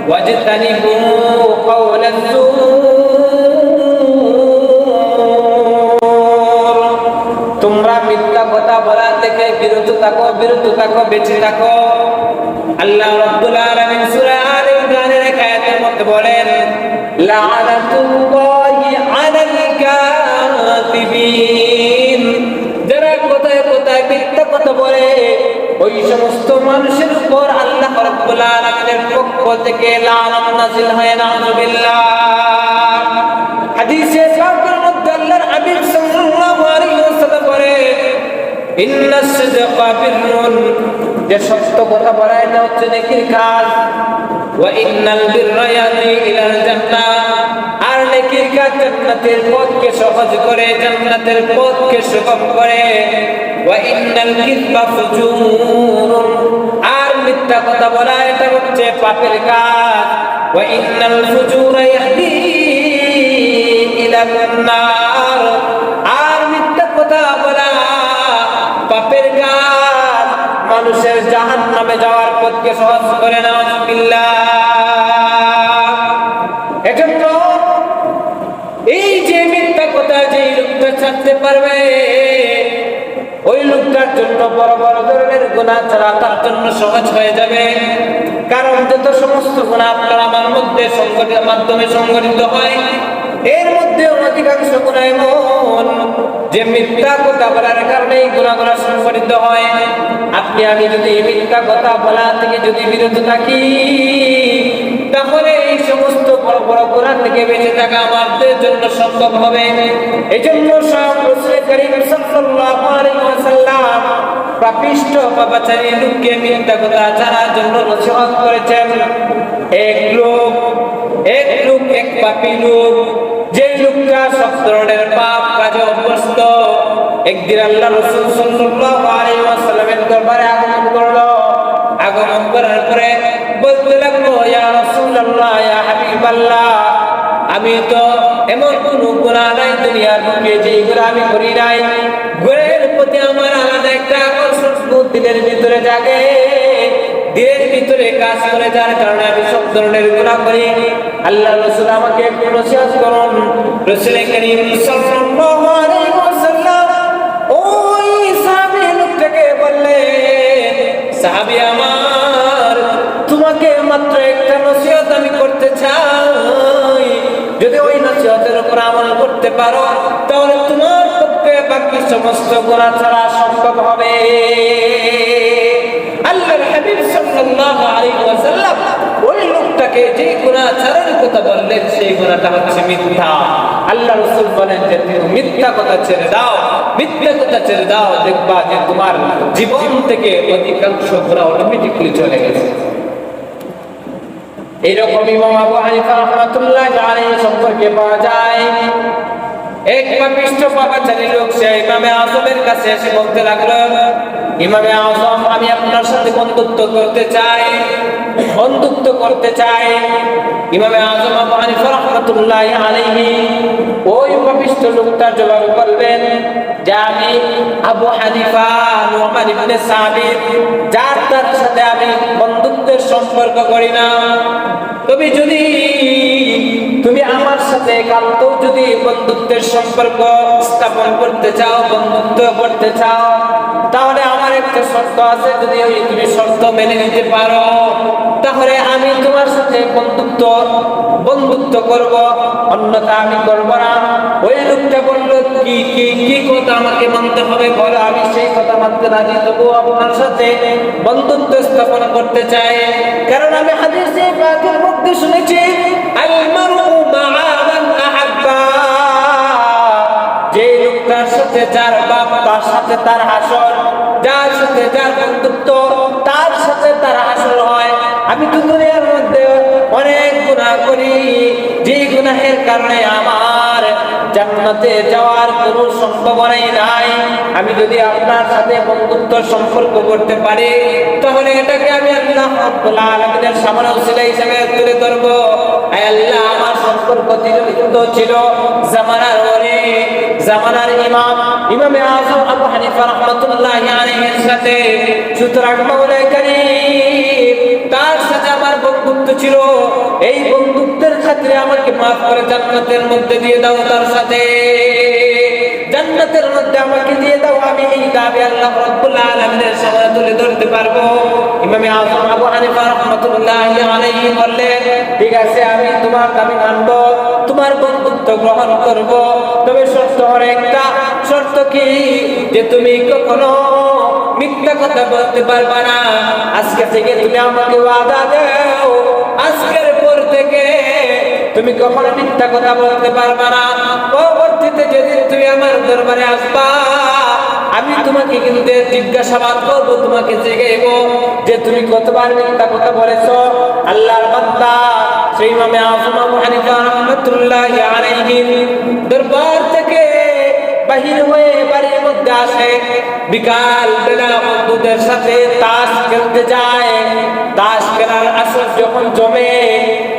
ওয়াজতানিবু কাওলাজ যুর, তোমরা মিথ্যা কথা বলা থেকে বিরত থাকো, বেঁচে থাকো। আল্লাহ রাব্বুল আলামিন সূরা আলে ইমরানের এক আয়াতের মধ্যে বলেন লাআনাতুল্লাহি আলাল কাযিবিন, যারা কথায় কথায় মিথ্যা কথা বলে ওই সমস্ত মানুষের উপর আল্লাহ রাব্বুল আলামিনের পক্ষ থেকে লানত নাযিল হয়। নাউযুবিল্লাহ। হাদিসে পাকের মধ্যে আল্লাহর হাবিব সাল্লাল্লাহু আলাইহি ওয়াসাল্লাম বলেন ইন্নাস সিদকা বিররুন, যে সত্য কথা বলা এটা হচ্ছে নেকির কাজ। ওয়া ইন্নাল বিররা ইয়াতি ইলাল জান্নাহ, আর নেকির কাজ জান্নাতের পথকে সহজ করে, জান্নাতের পথকে সুগম করে। ওয়া ইন্নাল কিযবা ফুজুরুন, আর মিথ্যা কথা বলা এটা হচ্ছে পাপের কাজ। ওয়া ইন্নাল ফুজুরা ইয়াহদি ইলান নার, আর মিথ্যা কথা বলা পাপের কাজ মানুষের জাহান্নামে যাওয়ার পথকে সহজ করে। নাউযুবিল্লাহ। এজন্য এই যে মিথ্যা কথা যে লোকটা ছাড়তে পারবে ওই লোকটার জন্য বড় বড় ধরনের গুনাহ ছাড়া তার জন্য সহজ হয়ে যাবে। কারণ যত সমস্ত গুনাহ আপনার আমার মধ্যে সংগঠনের মাধ্যমে সংগঠিত হয়, এর মধ্যে অধিকাংশ গুনাহ এমন যে মিথ্যা কথা বলার কারণে এই গুনাহগুলো সংগঠিত হয়। আপনি আমি যদি মিথ্যা কথা বলা থেকে যদি বিরত থাকি তাহলে এই সমস্ত বড় বড় গুনাহ থেকে বেঁচে থাকা আমাদের জন্য সম্ভব হবে। এজন্য রাসূল করিম সাল্লাল্লাহু আলাইহি ওয়াসাল্লাম পাপিষ্ঠ পাপাচারী লোককে মিথ্যা কথা ছাড়ার জন্য নসিহত করেছেন। এক পাপী লোক, যে লোকটা সব ধরনের পাপ কাজে অভ্যস্ত, একদিন আল্লাহ রাসূল সাল্লাল্লাহু আলাইহি ওয়াসাল্লামের দরবারে আগমন করলো। আগমন করার পরে বলতে লাগলো ইয়া রাসূলুল্লাহ, ইয়া হাবিবাল্লাহ, আমি তো এমন কোনো গুনাহ নাই দুনিয়ার বুকে যেগুলো আমি করি নাই। গুনাহের প্রতি আমার আলাদা একটা আকর্ষণ দিলের ভিতরে জাগে, দিলের ভিতরে কাজ করে, যার কারণে আমি সব ধরনের গুনাহ করি। আল্লাহ রাসূল আমাকে একটু নসিহত করুন। রাসূল করিম সাল্লাল্লাহু আলাইহি ওয়াসাল্লাম ওই সাহাবী লোকটাকে বললেন, সাহাবী আমার, তোমাকে মাত্র একটা নসিহত আমি করতে চাই, যদি ওই নসিহতের উপর আমল করতে পারো তাহলে তোমার পক্ষে বাকি সমস্ত গুনাহ ছাড়া সম্ভব হবে। আল্লাহর হাবিব সাল্লাল্লাহু আলাইহি ওয়াসাল্লাম ওই লোকটাকে লোকটাকে যে গুনাহ ছাড়ার কথা বললেন সেই গুনাহটা হচ্ছে মিথ্যা। আল্লাহ রাসূল বলেন যে তুমি মিথ্যা কথা ছেড়ে দাও, মিথ্যা কথা ছেড়ে দাও, দেখবা যে তোমার জীবন থেকে অধিকাংশ গুনাহ অটোমেটিক্যালি চলে গেছে। এইরকম ইমাম আবু হানিফা রাহমাতুল্লাহি আলাইহি সম্পর্কে পাওয়া যায়, এক পাপিষ্ঠ পাপাচারী লোক সে ইমামে আযমের কাছে এসে বলতে লাগলো, ইমামে আযম, আমি আপনার সাথে বন্ধুত্ব করতে চাই, বন্ধুত্ব করতে চাই। ইমামে আযম আবু হানিফা রাহমাতুল্লাহি আলাইহি ওই পাপিষ্ঠ লোকটার জবাব বলবেন যে আমি আবু হানিফা নুমান ইবনে সাবিত, যার তার সাথে আমি বন্ধুত্বের সম্পর্ক করি না। তবে যদি তুমি আমার সাথে একান্ত যদি বন্ধুত্বের সম্পর্ক স্থাপন করতে চাও, বন্ধুত্ব করতে চাও, তাহলে আমার একটা শর্ত আছে, যদি তুমি শর্ত মেনে নিতে পারো তাহলে আমি তোমার সাথে বন্ধুত্ব করব, অন্যথা আমি করব না। ওই লোকটা বলল, কি কি কি কথা আমাকে মানতে হবে বলো, আমি সেই কথা মানতে রাজি, তবু আপনার সাথে বন্ধুত্ব স্থাপন করতে চাই। কারণ আমি হাদিসে পাকের মধ্যে শুনেছি, আল মারউ মাআ মান আহাব্বা, যে লোকটার সাথে যার বাপ তার সাথে তার হাসর, যার সাথে যার বন্ধুত্ব তার সাথে তার হাসর হয়। আমি তো দুনিয়ার মধ্যে অনেক গুনাহ করি, যে গুনাহের কারণে আমার জান্নাতে যাওয়ার কোনো সম্ভাবনাই নাই। আমি যদি আপনার সাথে বন্ধুত্ব সম্পর্ক করতে পারি তাহলে এটাকে আমি আল্লাহ রাব্বুল আলামিনের সামনে ওসিলা হিসেবে তুলে ধরব। আয় আল্লাহ, আমার সম্পর্ক ছিল জামানার ওলি, জামানার ইমামে আযম আবু হানিফা রাহমাতুল্লাহি আলাইহির সাথে। সুতরাং মাওলানা কারীম, তার সাথে আমার বন্ধুত্ব ছিল, এই বন্ধুত্বের খাতিরে আমাকে মাফ করে জান্নাতের মধ্যে দিয়ে দাও, তার সাথে জান্নাতের মধ্যে আমাকে দিয়ে দাও। আমি এই দাবি আল্লাহ রাব্বুল আলামিনের সামনে তুলে ধরতে পারবো। ইমামে আযম আবু হানিফা রাহমাতুল্লাহি আলাইহি বললেন, ঠিক আছে, আমি তোমার দাবি মানব, তোমার বন্ধুত্ব গ্রহণ করব, তবে শর্ত হলো একটা। শর্ত কি? যে তুমি কখনো মিথ্যা কথা বলতে পারবে না। আজকে থেকে তুমি আমাকে ওয়াদা দাও, আজকের পর থেকে তুমি কখনো মিথ্যা কথা বলতে পারবে না। পরবর্তীতে যেদিন তুমি আমার দরবারে আসবা, আমি তোমাকে কিন্তু জিজ্ঞাসাবাদ করবো, তোমাকে জিজ্ঞাসা যে তুমি কতবার মিথ্যা কথা বলেছো। আল্লাহর বান্দা সেই ইমামে আযম আবু হানিফা রাহমাতুল্লাহি আলাইহি দরবার থেকে বাহির হয়ে বাড়ির মধ্যে আসে। বিকাল বেলা বন্ধুদের সাথে তাস খেলতে যায়। তাস খেলার আসর যখন জমে,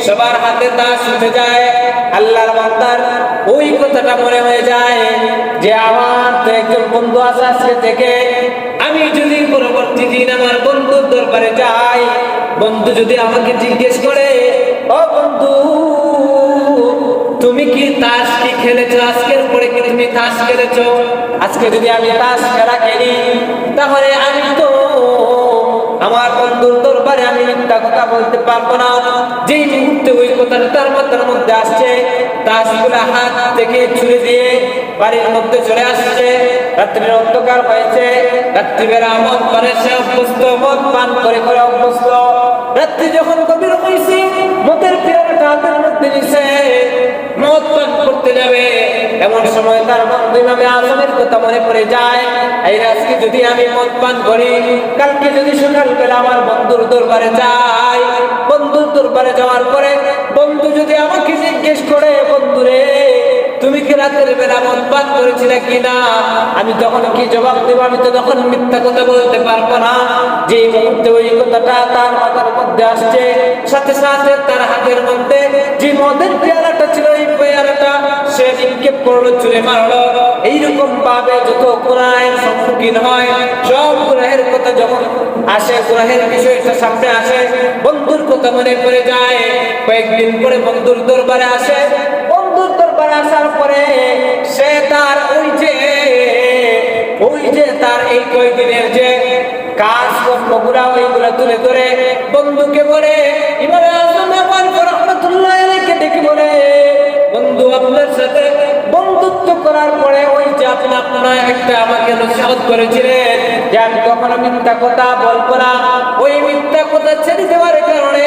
সবার হাতে তাস উঠে যায়, আল্লাহর বান্দার ওই কথাটা মনে হয়ে যায় যে আমার তো একজন বন্ধু আছে আজকে থেকে, আমি যদি পরবর্তী দিন আমার বন্ধুর দরবারে যাই, বন্ধু যদি আমাকে জিজ্ঞেস করে, ও বন্ধু তুমি কি তাস কি খেলেছো, আজকের পরে কি তুমি তাস খেলেছো? আজকে যদি আমি তাস খেলা খেলি তাহলে আমি তো আমার বন্ধুর দরবারে আমি মিথ্যা কথা বলতে পারবো না। যেই মুহূর্তে ওই কথাটা তার মাথার মধ্যে আসছে, তাসগুলো হাত থেকে ছুড়ে দিয়ে বাড়ির মধ্যে চলে আসছে। রাত্রির অন্ধকার হয়েছে, রাত্রিবেলা মদ পানে সে অভ্যস্ত, মদ পান করে করে অভ্যস্ত। রাত্রি যখন গভীর হয়েছে, মদের পেয়ালাটা হাতের মধ্যে নিছে, মদ পান করতে যাবে, এমন সময় তার বন্ধু ইমামে আযমের কথা মনে পড়ে যায়। এই আজকে যদি আমি মদ পান করি, কালকে যদি সকালবেলা আমার বন্ধুর দরবারে যাই, বন্ধুর দরবারে যাওয়ার পরে বন্ধু যদি আমাকে জিজ্ঞেস করে, বন্ধুরে তুমি কি রাতের বেলা মদ পান করেছিলে কিনা, আমি তখন কি জবাব দেব? আমি তো তখন মিথ্যা কথা বলতে পারবো না। যে মুহূর্তে ওই কথাটা তার মাথার মধ্যে আসছে, সাথে সাথে তার হাতের মধ্যে যে মদের পেয়ালাটা ছিল, এই পেয়ালাটা সে নিক্ষেপ করলো, ছুঁড়ে মারলো। এইরকম ভাবে যত গুনাহের সম্মুখীন হয়, সব গুনাহের কথা যখন আসে, গুনাহের বিষয়টা সামনে আসে, বন্ধুর কথা মনে পড়ে যায়। কয়েকদিন পরে বন্ধুর দরবারে আসে। বন্ধুর দরবারে আসার পরে সে তার ওই যে তার এই কয়েকদিনের যে কাজ কর্মগুলা ওইগুলা তুলে ধরে বন্ধুকে বলে, ইমামে আযম আবু হানিফা রাহমাতুল্লাহি আলাইহি ডেকে বলে, বন্ধু আপনার সাথে বন্ধুত্ব করার পরে ওই যে আপনি আপনার একটা আমাকে নসিহত করেছিলেন, যে আমি কখনো মিথ্যা কথা বলবো না। ওই মিথ্যা কথা ছেড়ে দেওয়ার কারণে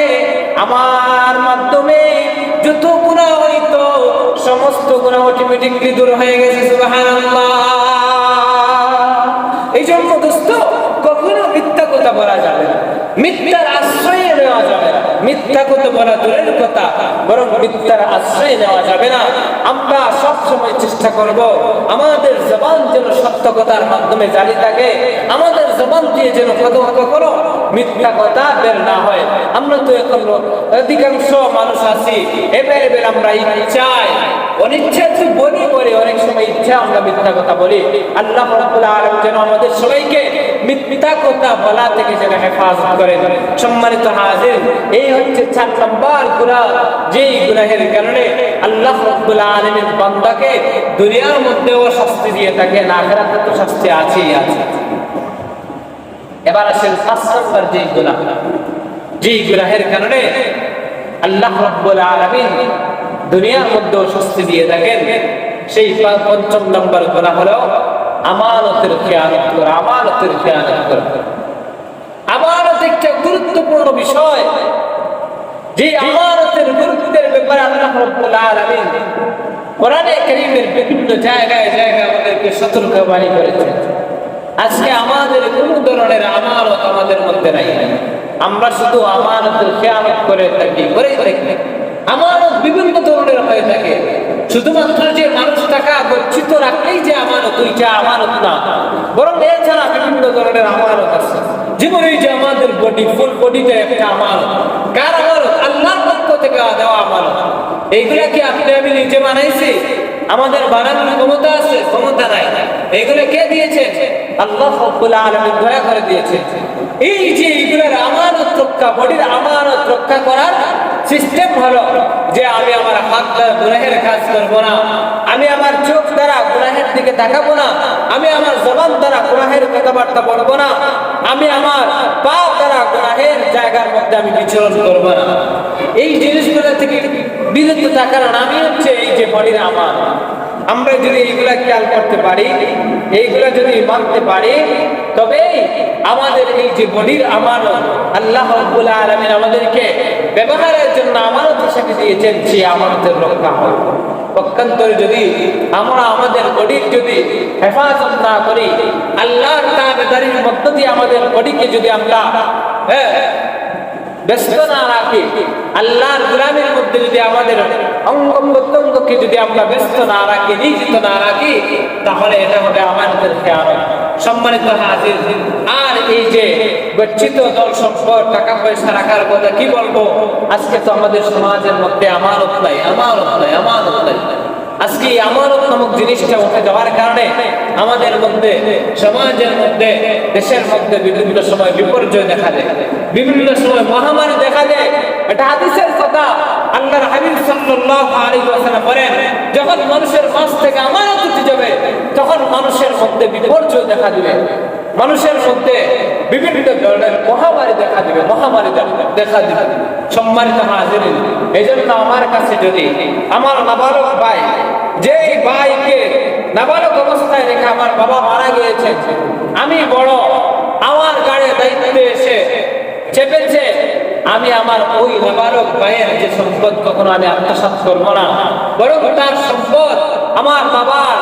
আমার মাধ্যমে যত গুনাহ হইতো সমস্ত গুনাহ অটোমেটিকলি দূর হয়ে গেছে। সুবহানাল্লাহ। এই জন্য দোস্ত, কখনো মিথ্যা কথা বলা যাবে না, মিথ্যার আশ্রয় নেওয়া যাবে না। মিথ্যা কথা বলা দূরের কথা, বরং মিথ্যার আশ্রয় নেওয়া যাবে না। আমরা সব সময় চেষ্টা করব আমাদের জবান যেন সত্য কথার মাধ্যমে জারি থাকে, আমাদের জবান দিয়ে যেন কখনো মিথ্যা কথা বের না হয়। আমরা তো এখন অধিকাংশ মানুষ আছি এবার আমরা ইচ্ছায় অনিচ্ছায় বলি অনেক সময় ইচ্ছা আমরা মিথ্যা কথা বলি। আল্লাহ রাব্বুল আলামিন যেন আমাদের সবাইকে মিথ্যা কথা বলা থেকে যেন হেফাজত করেন। সম্মানিত হাজির, এই হচ্ছে 4 নম্বর গুনাহ, যেই গুনাহের কারণে আল্লাহ রাব্বুল আলামিন বান্দাকে দুনিয়ার মধ্যেও শাস্তি দিয়ে থাকে, আখিরাতে তো শাস্তি আছেই আছে। এবার আসেন 5 নম্বর যেই গুনাহ, যেই গুনাহের কারণে আল্লাহ রাব্বুল আলামিন দুনিয়ার মধ্যেও শাস্তি দিয়ে থাকেন, সেই 5 নম্বর গুনাহ হলো আমানতের খেয়ানত করা। আমানতের খেয়ানত করা, আমানত একটা গুরুত্বপূর্ণ বিষয়। যে আমানতের গুরুত্বের ব্যাপারে আল্লাহ রাব্বুল আলামিন কোরআনে কারীমের বিভিন্ন জায়গায় আমাদেরকে সতর্কবাণী করেছেন। আজকে আমাদের কোন ধরনের আমানত আমাদের মধ্যে নাই, আমরা শুধু আমানতের খেয়ানত করে থাকি। আমানত বিভিন্ন ধরনের হয়ে থাকে। শুধুমাত্র যে মানুষ টাকা গচ্ছিত রাখলেই যে আমানত, ওইটা আমানত না, বরং এছাড়া বিভিন্ন ধরনের আমানত আছে। যেমন এই যে আমাদের বডি, ফুল বডিটা একটা আমানত। কার আমানত? আল্লাহর পক্ষ থেকে দেওয়া আমানত। এইগুলা কি আপনি আমি নিজে বানাইছি? আমাদের বানানোর ক্ষমতা আছে? ক্ষমতা নাই। এইগুলো কে দিয়েছে? আল্লাহ রাব্বুল আলামিন দয়া করে দিয়েছে। এই যে এইগুলোর আমানত রক্ষা, বডির আমানত রক্ষা করার সিস্টেম হলো যে আমি আমার হাত দ্বারা গুনাহের কাজ করবো না, আমি আমার চোখ দ্বারা গুনাহের দিকে তাকাবো না, আমি আমার জবান দ্বারা গুনাহের কথাবার্তা বলবো না, আমি আমার পা দ্বারা গুনাহের জায়গার মধ্যে আমি বিচরণ করবো না। এই জিনিসগুলো থেকে বিরত থাকার নামই হচ্ছে এই যে বডির আমানত। আমরা যদি এইগুলা খেয়াল করতে পারি, এইগুলা যদি মানতে পারি, তবে আমাদের এই যে বডির আমানত আল্লাহ রাব্বুল আলামিন আমাদেরকে ব্যবহারের জন্য আমানত হিসেবে দিয়েছেন, সেই আমানতের রক্ষা হবে। পক্ষান্তরে যদি আমরা আমাদের বডির যদি হেফাজত না করি, আল্লাহর তাবেদারির মধ্য দিয়ে আমাদের বডিকে যদি আমরা ব্যস্ত না রাখি, আল্লাহর গোলামের মধ্যে যদি আমাদের অঙ্গ প্রত্যঙ্গকে যদি আমরা ব্যস্ত না রাখি, নিয়োজিত না রাখি, তাহলে এটা হবে আমানতের খেয়ানত। সম্মানিত হাজির, আর এই যে গচ্ছিত দল সম্পদ, টাকা পয়সা রাখার কথা কি বলবো, আজকে তো আমাদের সমাজের মধ্যে আমানত নাই, আমানত নাই, আমানত নাই। আজকে আমানত নামক জিনিসটা উঠে যাওয়ার কারণে আমাদের মধ্যে, সমাজের মধ্যে, দেশের মধ্যে বিভিন্ন সময় বিপর্যয় দেখা দেয়, বিভিন্ন সময় মহামারী দেখা দেয়। এটা হাদিসের কথা। আল্লাহর হাবিব সাল্লাল্লাহু আলাইহি ওয়াসাল্লাম বলেন, যখন মানুষের মাঝ থেকে আমানত উঠে যাবে, তখন মানুষের মধ্যে বিপর্যয় দেখা দিবে, মানুষের মধ্যে বিভিন্ন ধরনের মহামারী দেখা দিবে, মহামারী দেখা দিবে। সম্মানিত হাজিরিন, এই জন্য আমার কাছে যদি আমার নাবালক ভাই, যে ভাইকে নাবালক অবস্থায় রেখে আমার বাবা মারা গিয়েছে, আমি বড়, আমার গাড়ি দায়িত্বে এসে চেপেছে, আমি আমার ওই নাবালক ভাইয়ের যে সম্পদ কখনো আমি আত্মসাৎ করবো না, বরং তার সম্পদ আমার বাবার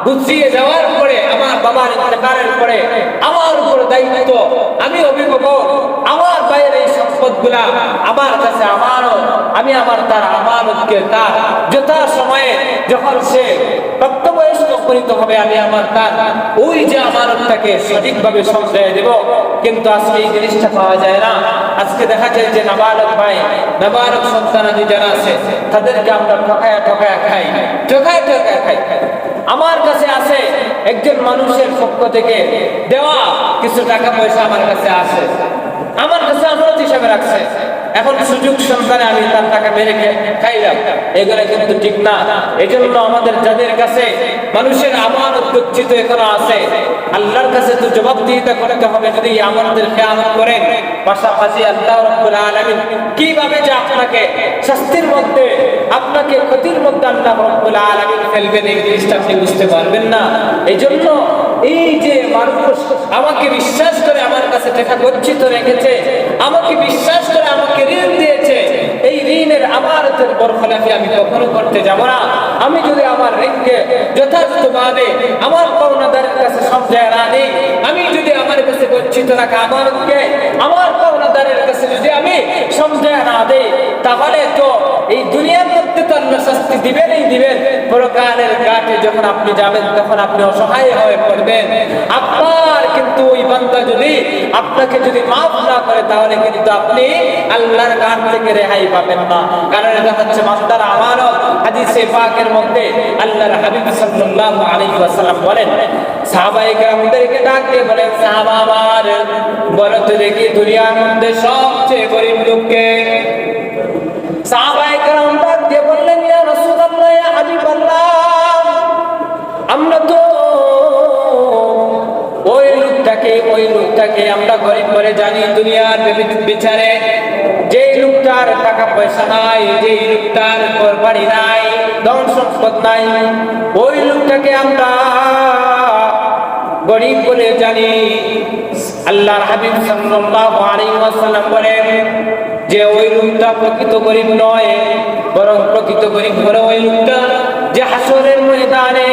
গুছিয়ে যাওয়ার পরে, আমার বাবার ইন্তেকালের পরে আমার উপর দায়িত্ব, আমি অভিভাবক, আমার ভাইয়ের এই সম্পদগুলা আমার কাছে আমানত। আমি তার আমানতকে তার যথা সময়ে যখন সে প্রাপ্তবয়স্ক উপনীত হবে, আমি তার ওই যে আমানতটাকে সঠিকভাবে সঞ্চয় দেব। কিন্তু আজকে এই জিনিসটা পাওয়া যায় না। আজকে দেখা যায় যে নাবালক ভাই, নাবালক সন্তানাদি যারা আছে, তাদেরকে আমরা ঠকায়া খাই। আমার কাছে আছে একজন মানুষের পক্ষ থেকে দেওয়া কিছু টাকা পয়সা, আমার কাছে আছে, আমার কাছে আমানত হিসাবে রাখছে। এখন সুযোগ সন্তানে আমি তার টাকা মেরে খাইলাম, এগুলো কিন্তু ঠিক না। এই জন্য আমাদের যাদের কাছে মানুষের আমানত গচ্ছিত এখনো আছে, আল্লাহর কাছে তো জবাবদিহিতা করতে হবে যদি আমানতের খেয়ানত করেন। পাশাপাশি আল্লাহ রাব্বুল আলামিন কিভাবে যে আপনাকে শাস্তির মধ্যে, আপনাকে ক্ষতির মধ্যে আল্লাহ রাব্বুল আলামিন ফেলবেন, এই জিনিসটা আপনি বুঝতে পারবেন না। এই জন্য এই যে মানুষ আমাকে বিশ্বাস করে আমার কাছে টাকা গচ্ছিত রেখেছে, আমাকে বিশ্বাস করে আমাকে ঋণ দিয়েছে, এই ঋণের আমানতের বরখলাফি আমি কখনো করতে যাব না। আমি যদি আমার ঋণকে যথাযথভাবে আমার পাওনাদারের কাছে সমঝায় না দিই, আমি যদি আমার কাছে গচ্ছিত রাখা আমানতকে আমার পাওনাদারের কাছে যদি আমি সমঝায় না দিই, তাহলে তো এই দুনিয়ার মধ্যে তো আল্লাহ শাস্তি দিবেনই দিবেন, পরকালের ঘাটে যখন আপনি যাবেন তখন আপনি অসহায় হয়ে পড়বেন। আপনার কিন্তু ওই বান্দা যদি আপনাকে যদি মাফ না করে, তাহলে কিন্তু আপনি আল্লাহর ঘাট থেকে রেহাই পাবেন না। কারণ এটা হচ্ছে বান্দার আমানত। হাদিসে পাকের মধ্যে আল্লাহর হাবিব সাল্লাল্লাহু আলাইহি ওয়াসাল্লাম বলেন, সাহাবায়ে কেরামদেরকে ডাক দিয়ে বলেন, সাহাবা আমার, বলো তো দেখি দুনিয়ার মধ্যে সবচেয়ে গরিব লোককে? সাহাবায়ে কেরাম ডাক দিয়ে বললেন, ইয়া রাসূলুল্লাহ, ইয়া হাবিবাল্লাহ, আমরা তো ওই লোকটাকে আমরা গরিব করে জানি দুনিয়ার বিচারে। যে লোকটার টাকা পয়সা নাই, যে লোকটার বাড়ি নাই, ধন সম্পদ নাই, ওই লোকটাকে আমরা গরিব বলে জানি। আল্লাহর হাবিব সাল্লাল্লাহু আলাইহি ওয়াসাল্লাম বলেন যে ওই লোকটা প্রকৃত গরিব নয়, বরং প্রকৃত গরিব হলো ওই লোকটা যে হাসরের ময়দানে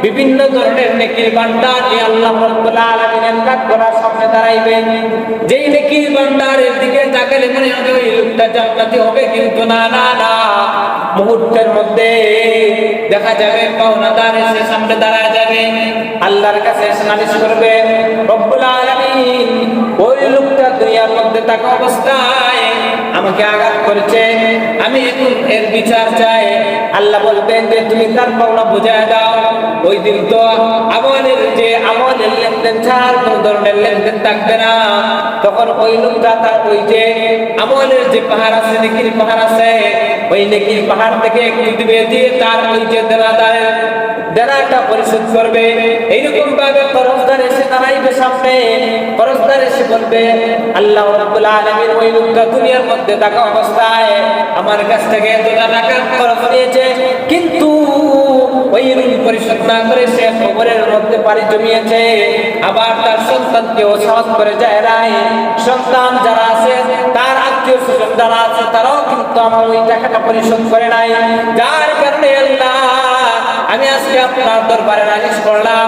বিভিন্ন ধরনের নেকির ভান্ডার নিয়ে আল্লাহ রাব্বুল আলামিনের কাঠগড়ার সামনে দাঁড়াইবেন। যেই নেকির ভান্ডারের দিকে তাকালে মনে হবে ওই লোকটা জান্নাতি হবে, কিন্তু না না না, মুহূর্তের মধ্যে দেখা যাবে পাওনাদার এসে সামনে দাঁড়ায় যাবে, আল্লাহর কাছে এসে নালিশ করবে, রব্বুল আলামিন ওই লোকটা দুনিয়ার মধ্যে থাকা অবস্থায় আমাকে আঘাত করেছে, আমি এখন এর বিচার চাই। আল্লাহ বলবেন যে তুমি তার পাওনা বুঝায় দাও। ওই দিন তো আমলের লেনদেন ছাড়া কোন ধরনের লেনদেন থাকবে না। তখন ওই লোকটা তার ওই যে আমলের যে পাহাড় আছে, নেকির পাহাড় আছে, ওই নেকির পাহাড় থেকে একটু দিবে দিয়ে তার ওই যে দেনাটা পরিশোধ করবে। এইরকম ভাবে কর্জদার এসে দাঁড়াইবে সামনে, কর্জদার এসে বলবে, আল্লাহ রাব্বুল আলামিন ওই লোকটা দুনিয়ার মধ্যে থাকা অবস্থায় আমার কাছ থেকে এত টাকা খরচ নিয়েছে, কিন্তু ওই ঋণ পরিশোধ না করে সে কবরের মধ্যে পাড়ি জমিয়েছে, আবার তার সন্তানকেও সাহায্য করে যায় নাই। সন্তান যারা আছে, তার আত্মীয় স্বজন যারা আছে, তারাও কিন্তু আমার ওই টাকাটা পরিশোধ করে নাই। যার কারণে আল্লাহ আমি আজকে আপনার দরবারে নালিশ করলাম,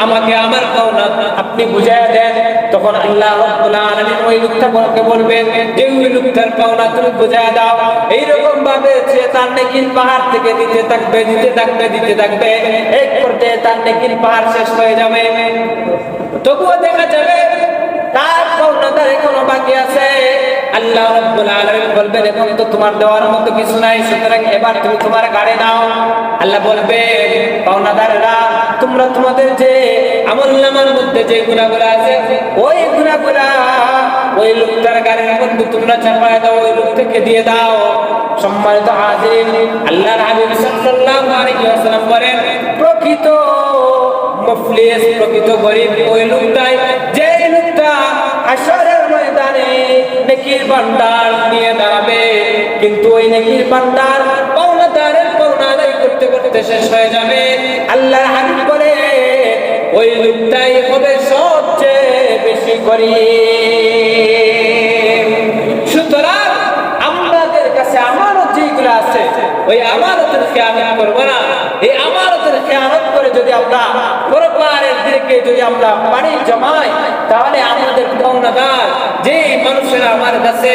আমাকে আমার পাওনা আপনি বুঝাইয়া দেন। তখন আল্লাহ রাব্বুল আলামিন ওই লোকটাকে বলবেন যে ওই লোকটার পাওনা তুমি বুঝাইয়া দাও। এইরকম ভাবে সে তার নেকির পাহাড় থেকে দিতে থাকবে, এক পর্যায়ে তার নেকির পাহাড় শেষ হয়ে যাবে। তবুও দেখা যাবে তার পাওনাদার এখনো বাকি আছে। আল্লাহ রাব্বুল আলামিন বলবেন, এখন তো তোমার দেওয়ার মতো কিছু নাই, সুতরাং এবার তুমি তোমার গাড়ি নাও। আল্লাহ বলবে, পাওনাদাররা তোমরা তোমাদের যে আমলনামার মধ্যে যে গুনাহগুলো আছে, ওই গুনাহগুলো ওই লোকটার গাড়ির মধ্যে তোমরা চাপায় দাও, ওই লোক থেকে দিয়ে দাও। সম্মানিত হাজির, আল্লাহর হাবিব সাল্লাল্লাহু আলাইহি ওয়াসাল্লাম বলেন, প্রকৃত মুফলিস, প্রকৃত গরিব ওই লোকটাই যে লোকটা হাসরের ময়দানে নেকির ভান্ডার নিয়ে দাঁড়াবে, কিন্তু ওই নেকির ভান্ডার পাওনাদারের পাওনা আদায় করতে করতে শেষ হয়ে যাবে। আল্লাহর হাবিব বলে ওই লোকটাই হবে সবচেয়ে বেশি গরিব। সুতরাং আমাদের কাছে আমানত যেগুলো আছে, ওই আমানতের খেয়ানত করবো না। এই আমানতের খেয়ানত করে যদি আমরা পরকালের দিকে যদি আমরা পানি জমাই, তাহলে আমাদের পাওনাদার যে মানুষেরা আমার কাছে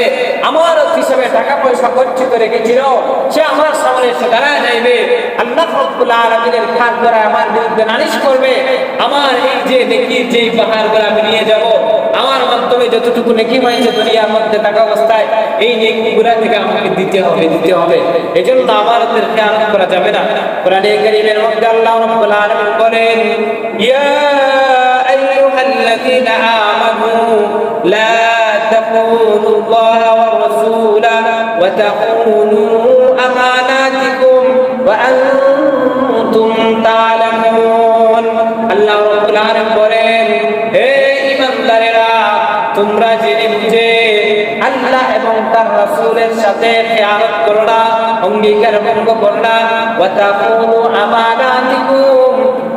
আমানত হিসেবে টাকা পয়সা গচ্ছিত রেখেছিল, সে আমার সামনে এসে দাঁড়ায় যাইবে, আল্লাহ রাব্বুল আলামিনের খাত ধরে আমার বিরুদ্ধে নালিশ করবে। আমার এই যে নেকির যে পাহাড়গুলো আমি নিয়ে যাব, আমার মাধ্যমে যতটুকু নেকি হয়েছে দুনিয়ার মধ্যে থাকা অবস্থায়, এই নেকিগুলো থেকে আমাকে দিতে হবে। এজন্য আমানতের খেয়ানত করা যাবে না। কোরআনে কারীমের মধ্যে আল্লাহ রাব্বুল আলামিন বলেন, ইয়া আইয়ুহাল্লাযীনা আমানু লা তাকুনুল্লাহ ওয়া রাসূলা ওয়া তাকুনু আমানাতিকুম ওয়া আনতুম তা'লামুন। আল্লাহ রাব্বুল আলামিন বলেন, হে ঈমানদারেরা, তোমরা জেনে বুঝে আল্লাহ এবং তার রাসূলের সাথে খেয়ানত করো না, অঙ্গীকার ভঙ্গ করো না। ওয়া তাকুনু আমানাতিকুম,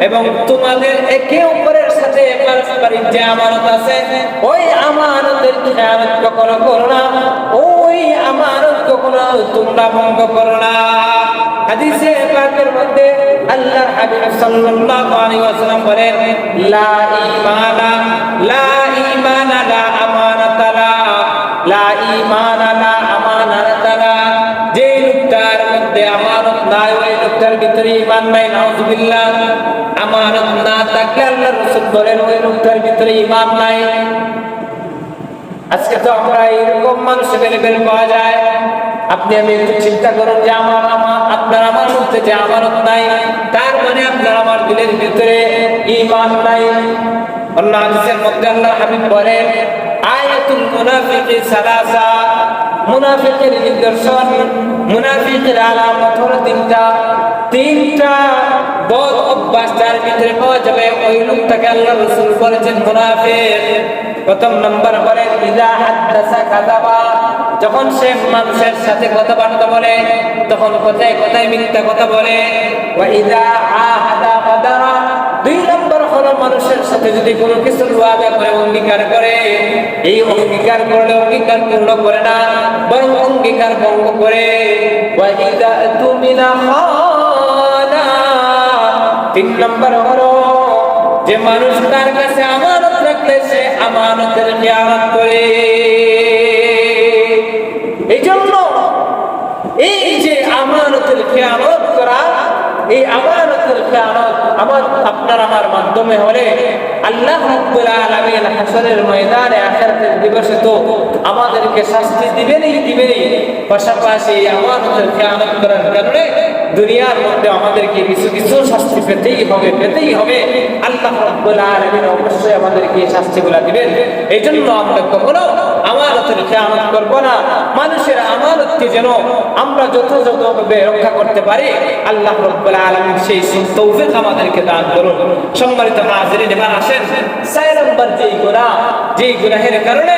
এবং তোমাদের একে অপরের সাথে পারস্পরিক যে আমানত আছে ওই আমানতের খেয়ানত কখনো করো না, ওই আমানত কখনো তোমরা ভঙ্গ করো না। হাদিসে পাকের মধ্যে আল্লাহর হাবিব সাল্লাল্লাহু আলাইহি ওয়াসাল্লাম বলেন, লা ঈমানা লা আমানাতা লা ঈমানা লা আমানাতা, যে লোকটার মধ্যে আমানত নাই ওই লোকটার ভিতরে ঈমান নাই। নাউযুবিল্লাহ। আমানত না থাকলে আল্লাহর রাসূল বলেন ওই লোকটার ভিতরে ঈমান নাই। আজকে তো আমরা এরকম মানুষ বের পাওয়া যায়। আপনি আমি একটু চিন্তা করুন যে আপনার আমার মধ্যে যে আমানত নাই, তার মানে আপনার আমার দিলের ভিতরে ঈমান নাই। অন্য হাদিসের মধ্যে আল্লাহ হাবিব বলেন, আয়াতুল মুনাফিকি সালাসা, মুনাফিকের নিদর্শন, মুনাফিকের আলামত হলো তিনটা বদ অভ্যাস তার ভিতরে পাওয়া যাবে। ওই লোকটাকে আল্লাহ রাসূল বলেছেন মুনাফিক। প্রথম নাম্বার বলেন, ইযা হাদাসা কাযাবা, যখন সে মানুষের সাথে কথাবার্তা বলে তখন কথায় কথায় মিথ্যা কথা বলে। ওয়া ইযা আহাদা গাদারা, দুই নম্বর হলো মানুষের সাথে যদি কোনো কিছু ওয়াদা করে অঙ্গীকার করে, এই অঙ্গীকার করলে অঙ্গীকার পূর্ণ করে না, বরং অঙ্গীকার ভঙ্গ করে। ওয়া ইযা তুমিনা খানা, তিন নম্বর হলো যে মানুষ তার কাছে আমানত রাখলে সে আমানতের খেয়ানত করে। এই জন্য এই যে আমানতের খেয়ানত করা, এই আমানতের খেয়ানত আপনার আমার মাধ্যমে হলে আল্লাহ রাব্বুল আলামিন হাসরের ময়দানে আখিরাতের দিবসে তো আমাদেরকে শাস্তি দিবেনই। পাশাপাশি আমানতের খেয়ানত করার কারণে দুনিয়ার মধ্যে আমাদেরকে কিছু শাস্তি পেতেই হবে। আল্লাহ রাব্বুল আলামিন অবশ্যই আমাদেরকে শাস্তিগুলো দিবেন। এই জন্য আমরা কখনো আমানতের খেয়ানত করব না। মানুষের আমানতকে যেন আমরা যথাযথভাবে রক্ষা করতে পারি, আল্লাহ রাব্বুল আলামিন সেই তৌফিক আমাদেরকে দান করুন। সম্মানিত হাজিরিন, এবার আসেন 4 নম্বর যেই গুনাহের কারণে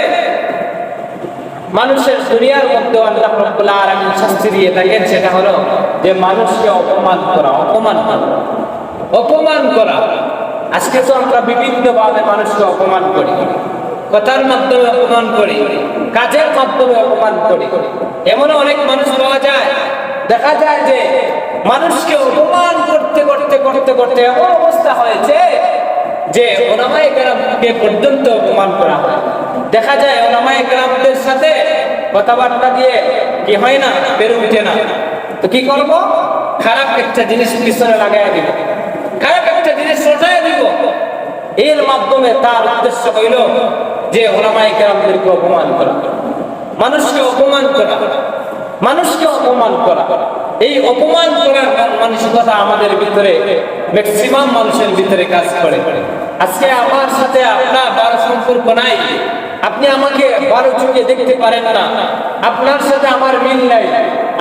মানুষের দুনিয়ার মধ্যে আল্লাহ রাব্বুল আলামিন শাস্তি দিয়ে থাকেন, সেটা হলো যে মানুষকে অপমান করা। আজকে তো আমরা বিভিন্নভাবে মানুষকে অপমান করি, কথার মাধ্যমে অপমান করি, কাজের মাধ্যমে অপমান করি। এমন অনেক মানুষ পাওয়া যায়, দেখা যায় যে মানুষকে অপমান করতে এমন অবস্থা হয়েছে যে উলামায়ে কেরামকে পর্যন্ত অপমান করা হয়। দেখা যায় উলামায়ে কেরামদের সাথে কথাবার্তা দিয়ে কি হয় না, বের উঠে না। তো কি করব? খারাপ একটা জিনিস পিছনে লাগাই দিব, খারাপ একটা জিনিস সোজায় দিব। এর মাধ্যমে তার উদ্দেশ্য হইল যে উলামায়ে কেরামদেরকে অপমান করা, মানুষকে অপমান করা। এই অপমান করার মানসিকতা আমাদের ভিতরে ম্যাক্সিমাম মানুষের ভিতরে কাজ করে। আজকে আমার সাথে আপনার ভালো সম্পর্ক নাই, আপনি আমাকে ভালো চোখে দেখতে পারেন না, আপনার সাথে আমার মিল নাই,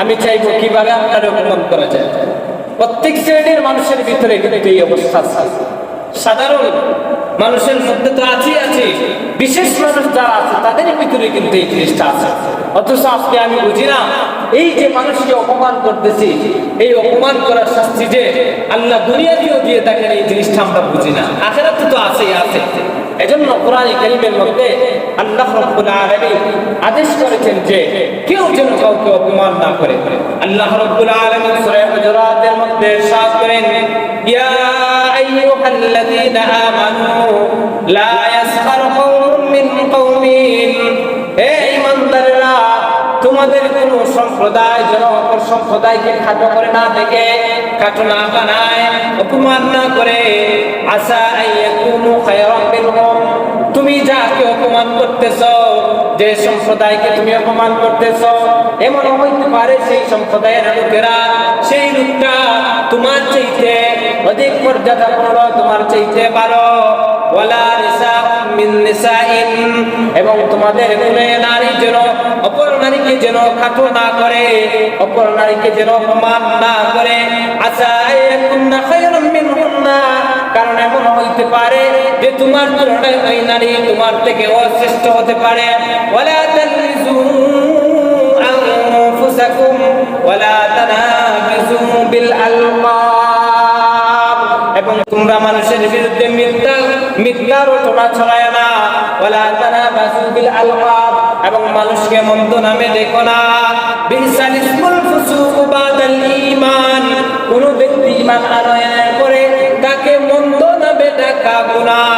আমি চাইবো কিভাবে আপনার অপমান করা যায়। প্রত্যেক শ্রেণীর মানুষের ভিতরে কিন্তু এই অবস্থা আছে। সাধারণ মানুষের মধ্যে তো আছে, বিশেষ মানুষ যারা আছে তাদের ভিতরে কিন্তু এই জিনিসটা আছে। অথচ আজকে আমি বুঝি না, এই যে মানুষকে অপমান করতেছি, এই অপমান করার শাস্তি যে আল্লাহ দুনিয়াতেও দিয়ে থাকেন, এই জিনিসটা আমরা বুঝি না। আখিরাতে তো আছে। এজন্য কোরআনে কারীমের মধ্যে আল্লাহ রাব্বুল আলামিন আদেশ করেছেন যে কেউ যেন কাউকে অপমান না করে। আল্লাহ রাব্বুল আলামিন সূরা হুজুরাতের মধ্যে ইরশাদ করেন, ইয়া আইয়ুহাল্লাযীনা আমানু লা ইয়াসখার কওমুম মিন কওমিন, হে ঈমানদাররা, তোমাদের কোন সম্প্রদায় যেন অপর সম্প্রদায়কে খাটো করে না দেখে, খাটো না বানায়, অপমান না করে। আসা আইয়াকুনু খায়রাম মিনহুম, তুমি যাকে অপমান করতেছো, যে সম্প্রদায়কে তুমি অপমান করতেছো, এমন হইতে পারে সেই সম্প্রদায়ের লোকেরা, সেই লোকটা তোমার চাইতে অধিক মর্যাদাপূর্ণ, তোমার চাইতে ভালো। ওয়ালা নিসাউম মিন নিসাইন, এবং তোমাদের কোন নারী যেন অপর নারীকে যেন খাটো না করে, অপর নারীকে যেন অপমান না করে। আসা আইয়াকুননা খায়রাম মিনহুন্না, কারণ এমন হইতে পারে যে তোমার তুলনায় ওই নারী তোমার থেকে শ্রেষ্ঠ হতে পারে। ওয়ালা তালমিজু আনফুসাকুম ওয়ালা তানাবিজু বিল আলকাব, এবং তোমরা মানুষের বিরুদ্ধে মিথ্যা রটনা ছড়ায় না, ওয়ালা তানাবাসু বিল আলকাব, এবং মানুষকে মন্দ নামে ডেকো না। বিসাল ইসমুল ফুসুকু বাদাল ঈমান, কোন ব্যক্তি ঈমান আনয়নের পরে তাকে মন্দ নামে ডাকা গুনাহ।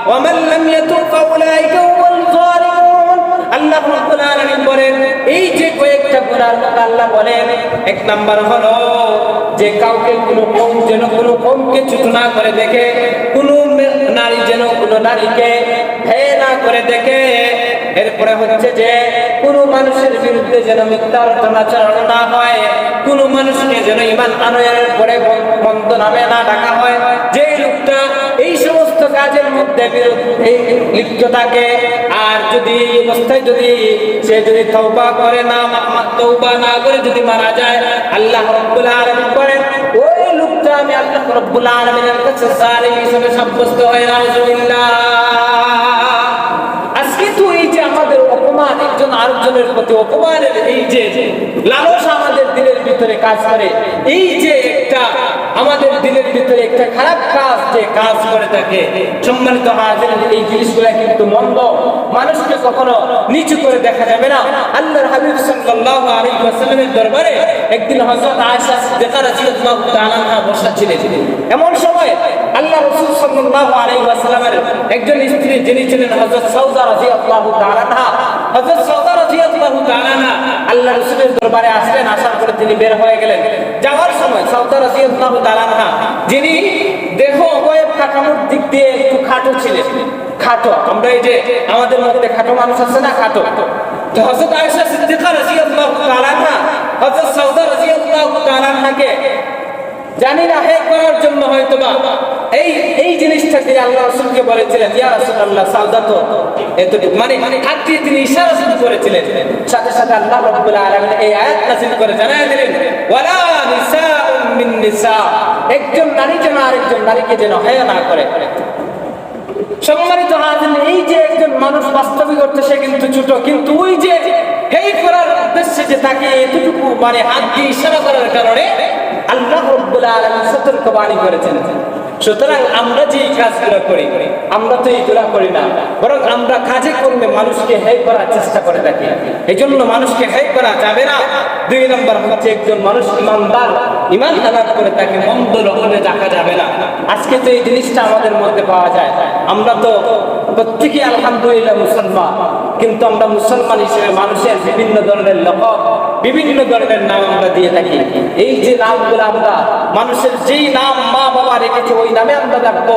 ওয়া মান লাম ইয়াতুব ফাউলাইকা হুমুল যালিমুন। আল্লাহ রাব্বুল আলামিন বলেন, এই যে কয়েকটা গুনাহর কথা আল্লাহ বলেন, এক নাম্বার হলো যে কাউকে কোনো কমকে ছোট না করে দেখে, কোনো নারী যেন কোনো নারীকে হেয় না করে দেখে। এরপরে হচ্ছে যে কোনো মানুষের বিরুদ্ধে যেন মিথ্যা রটনা চালানো না হয়, কোনো মানুষকে যেন ঈমান আনয়নের পরে মন্দ নামে না ডাকা হয়। যে লোকটা এই সমস্ত কাজের মধ্যে লিপ্ত থাকে, আর যদি এই অবস্থায় সে যদি তওবা না করে যদি মারা যায়, আল্লাহ রাব্বুল আলামিন বলেন ওই লোকটা আমি আল্লাহ রাব্বুল আলামিনের কাছে জালিম হিসেবে সাব্যস্ত হয়। নাউযুবিল্লাহ। আজকে তো এই যে আমাদের অপমান, একজন আরেকজনের প্রতি অপমানের এই যে লালসা আমাদের দিলের ভিতরে কাজ করে, এই যে একটা আমাদের দিলের ভিতরে একটা খারাপ কাজ যে কাজ করে থাকে, সম্মানিত হাজিরিন, এই জিনিসগুলো কিন্তু মন্দ। মানুষকে কখনো নিচু করে দেখা যাবে না। আল্লাহর হাবিব সাল্লাল্লাহু আলাইহি ওয়াসাল্লামের দরবারে একদিন হযরত আয়েশা সিদ্দিকা রাদিয়াল্লাহু তাআলা আনহা বসা ছিলেন। এমন সময় আল্লাহ রাসূল সাল্লাল্লাহু আলাইহি ওয়াসাল্লামের একজন স্ত্রী, যিনি ছিলেন হযরত সাউদা রাদিয়াল্লাহু তাআলা আনহা, হযরত সাউদা রাদিয়াল্লাহু তাআলা আনহা আল্লাহ রাসূলের দরবারে আসলেন। আসার পরে তিনি বের হয়ে গেলেন। যাওয়ার সময় সাউদা রাদিয়াল্লাহু তাআলা আনহা, যিনি দেহ অবয়ব কাঠামোর দিক দিয়ে একটু খাটো ছিলেন, খাটো, আমরা এই যে আমাদের মধ্যে খাটো মানুষ আছে না, খাটো, তো হযরত আয়েশা সিদ্দিকা রাদিয়াল্লাহু তাআলা আনহা হযরত সাউদা রাদিয়াল্লাহু তাআলা আনহাকে জানি না হেয় করার জন্য হয়তোবা এই জিনিসটাকে আল্লাহ রাসূলকে বলেছিলেন, ইয়া রাসূলুল্লাহ, সাউদা তো এতটুকু, মানে হাত দিয়ে তিনি ইশারা শুরু করেছিলেন। সাথে সাথে আল্লাহ রাব্বুল আলামিন এই আয়াত নাযিল করে জানায় দিলেন, ওয়ালা নিসাউম মিন নিসা, একজন নারী যেন আরেকজন নারীকে যেন হেয় না করে। সম্মানিত হাজিরিন, এই যে একজন মানুষ বাস্তবিক অর্থে সে কিন্তু ছোট, কিন্তু ওই যে হেয় করার উদ্দেশ্যে যে তাকে এতটুকু মানে হাত দিয়ে ইশারা করার কারণে আল্লাহ রাব্বুল আলামিন সতর্কবাণী করেছেন। সুতরাং আমরা যে কাজগুলো করি, আমরা তো এইগুলা করি না, বরং আমরা কাজে কর্মে মানুষকে হেয় করার চেষ্টা করে থাকি। এই জন্য মানুষকে হেয় করা যাবে না। 2 নম্বর হচ্ছে একজন মানুষ ইমানদার, ঈমান আনার করে তাকে মন্দ রকমে দেখা যাবে না। আজকে তো এই জিনিসটা আমাদের মধ্যে পাওয়া যায়। আমরা তো প্রত্যেকেই আলহামদুলিল্লাহ মুসলমান, কিন্তু আমরা মুসলমান হিসেবে মানুষের বিভিন্ন ধরনের লকব, বিভিন্ন ধরনের নাম আমরা দিয়ে থাকি। এই যে নামগুলো আমরা মানুষের যেই নাম মা বাবা রেখেছে ওই নামে আমরা ডাকবো।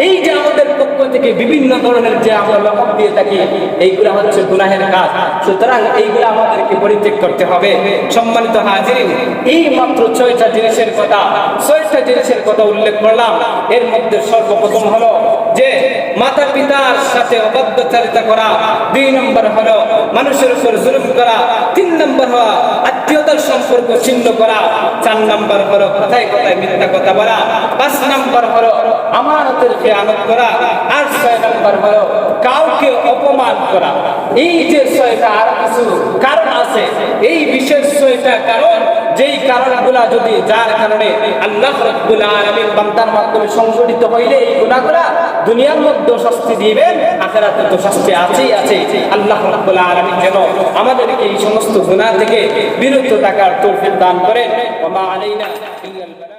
এই যে আমাদের পক্ষ থেকে বিভিন্ন ধরনের যে আমরা লকব দিয়ে থাকি, এইগুলো হচ্ছে গুনাহের কাজ। সুতরাং এইগুলো আমাদেরকে পরিত্যাগ করতে হবে। সম্মানিত হাজিরিন, এই মাত্র 6টা জিনিসের কথা উল্লেখ করলাম। এর মধ্যে সর্বপ্রথম হলো যে মাতা পিতার সাথে অবাধ্যচারিতা করা, 2 নম্বর হলো মানুষের উপর জুলুম করা, 3 নম্বর হলো আত্মীয়তার সম্পর্ক ছিন্ন করা, 4 নম্বর হলো কথায় কথায় মিথ্যা কথা বলা, 5 নম্বর হলো আমানতের খেয়ানত করা, আর 6 নম্বর হলো কাউকে অপমান করা। এই যে 6টা, আর কিছু কারণ আছে, এই বিশেষ 6টা কারণ, যেই কারণগুলা যদি যার কারণে আল্লাহ রাব্বুল আলামিন বান্দার মাধ্যমে সংগঠিত হইলে এই গুনাহগুলা দুনিয়ার মধ্যে শাস্তি দিবেন, আখিরাতে তো শাস্তি আছেই আছে। আল্লাহ রাব্বুল আলামিন যেন আমাদেরকে এই সমস্ত গুনাহ থেকে বিরত থাকার তৌফিক দান করেন। ওয়া মা আলাইনা ইল্লাল বালাগ।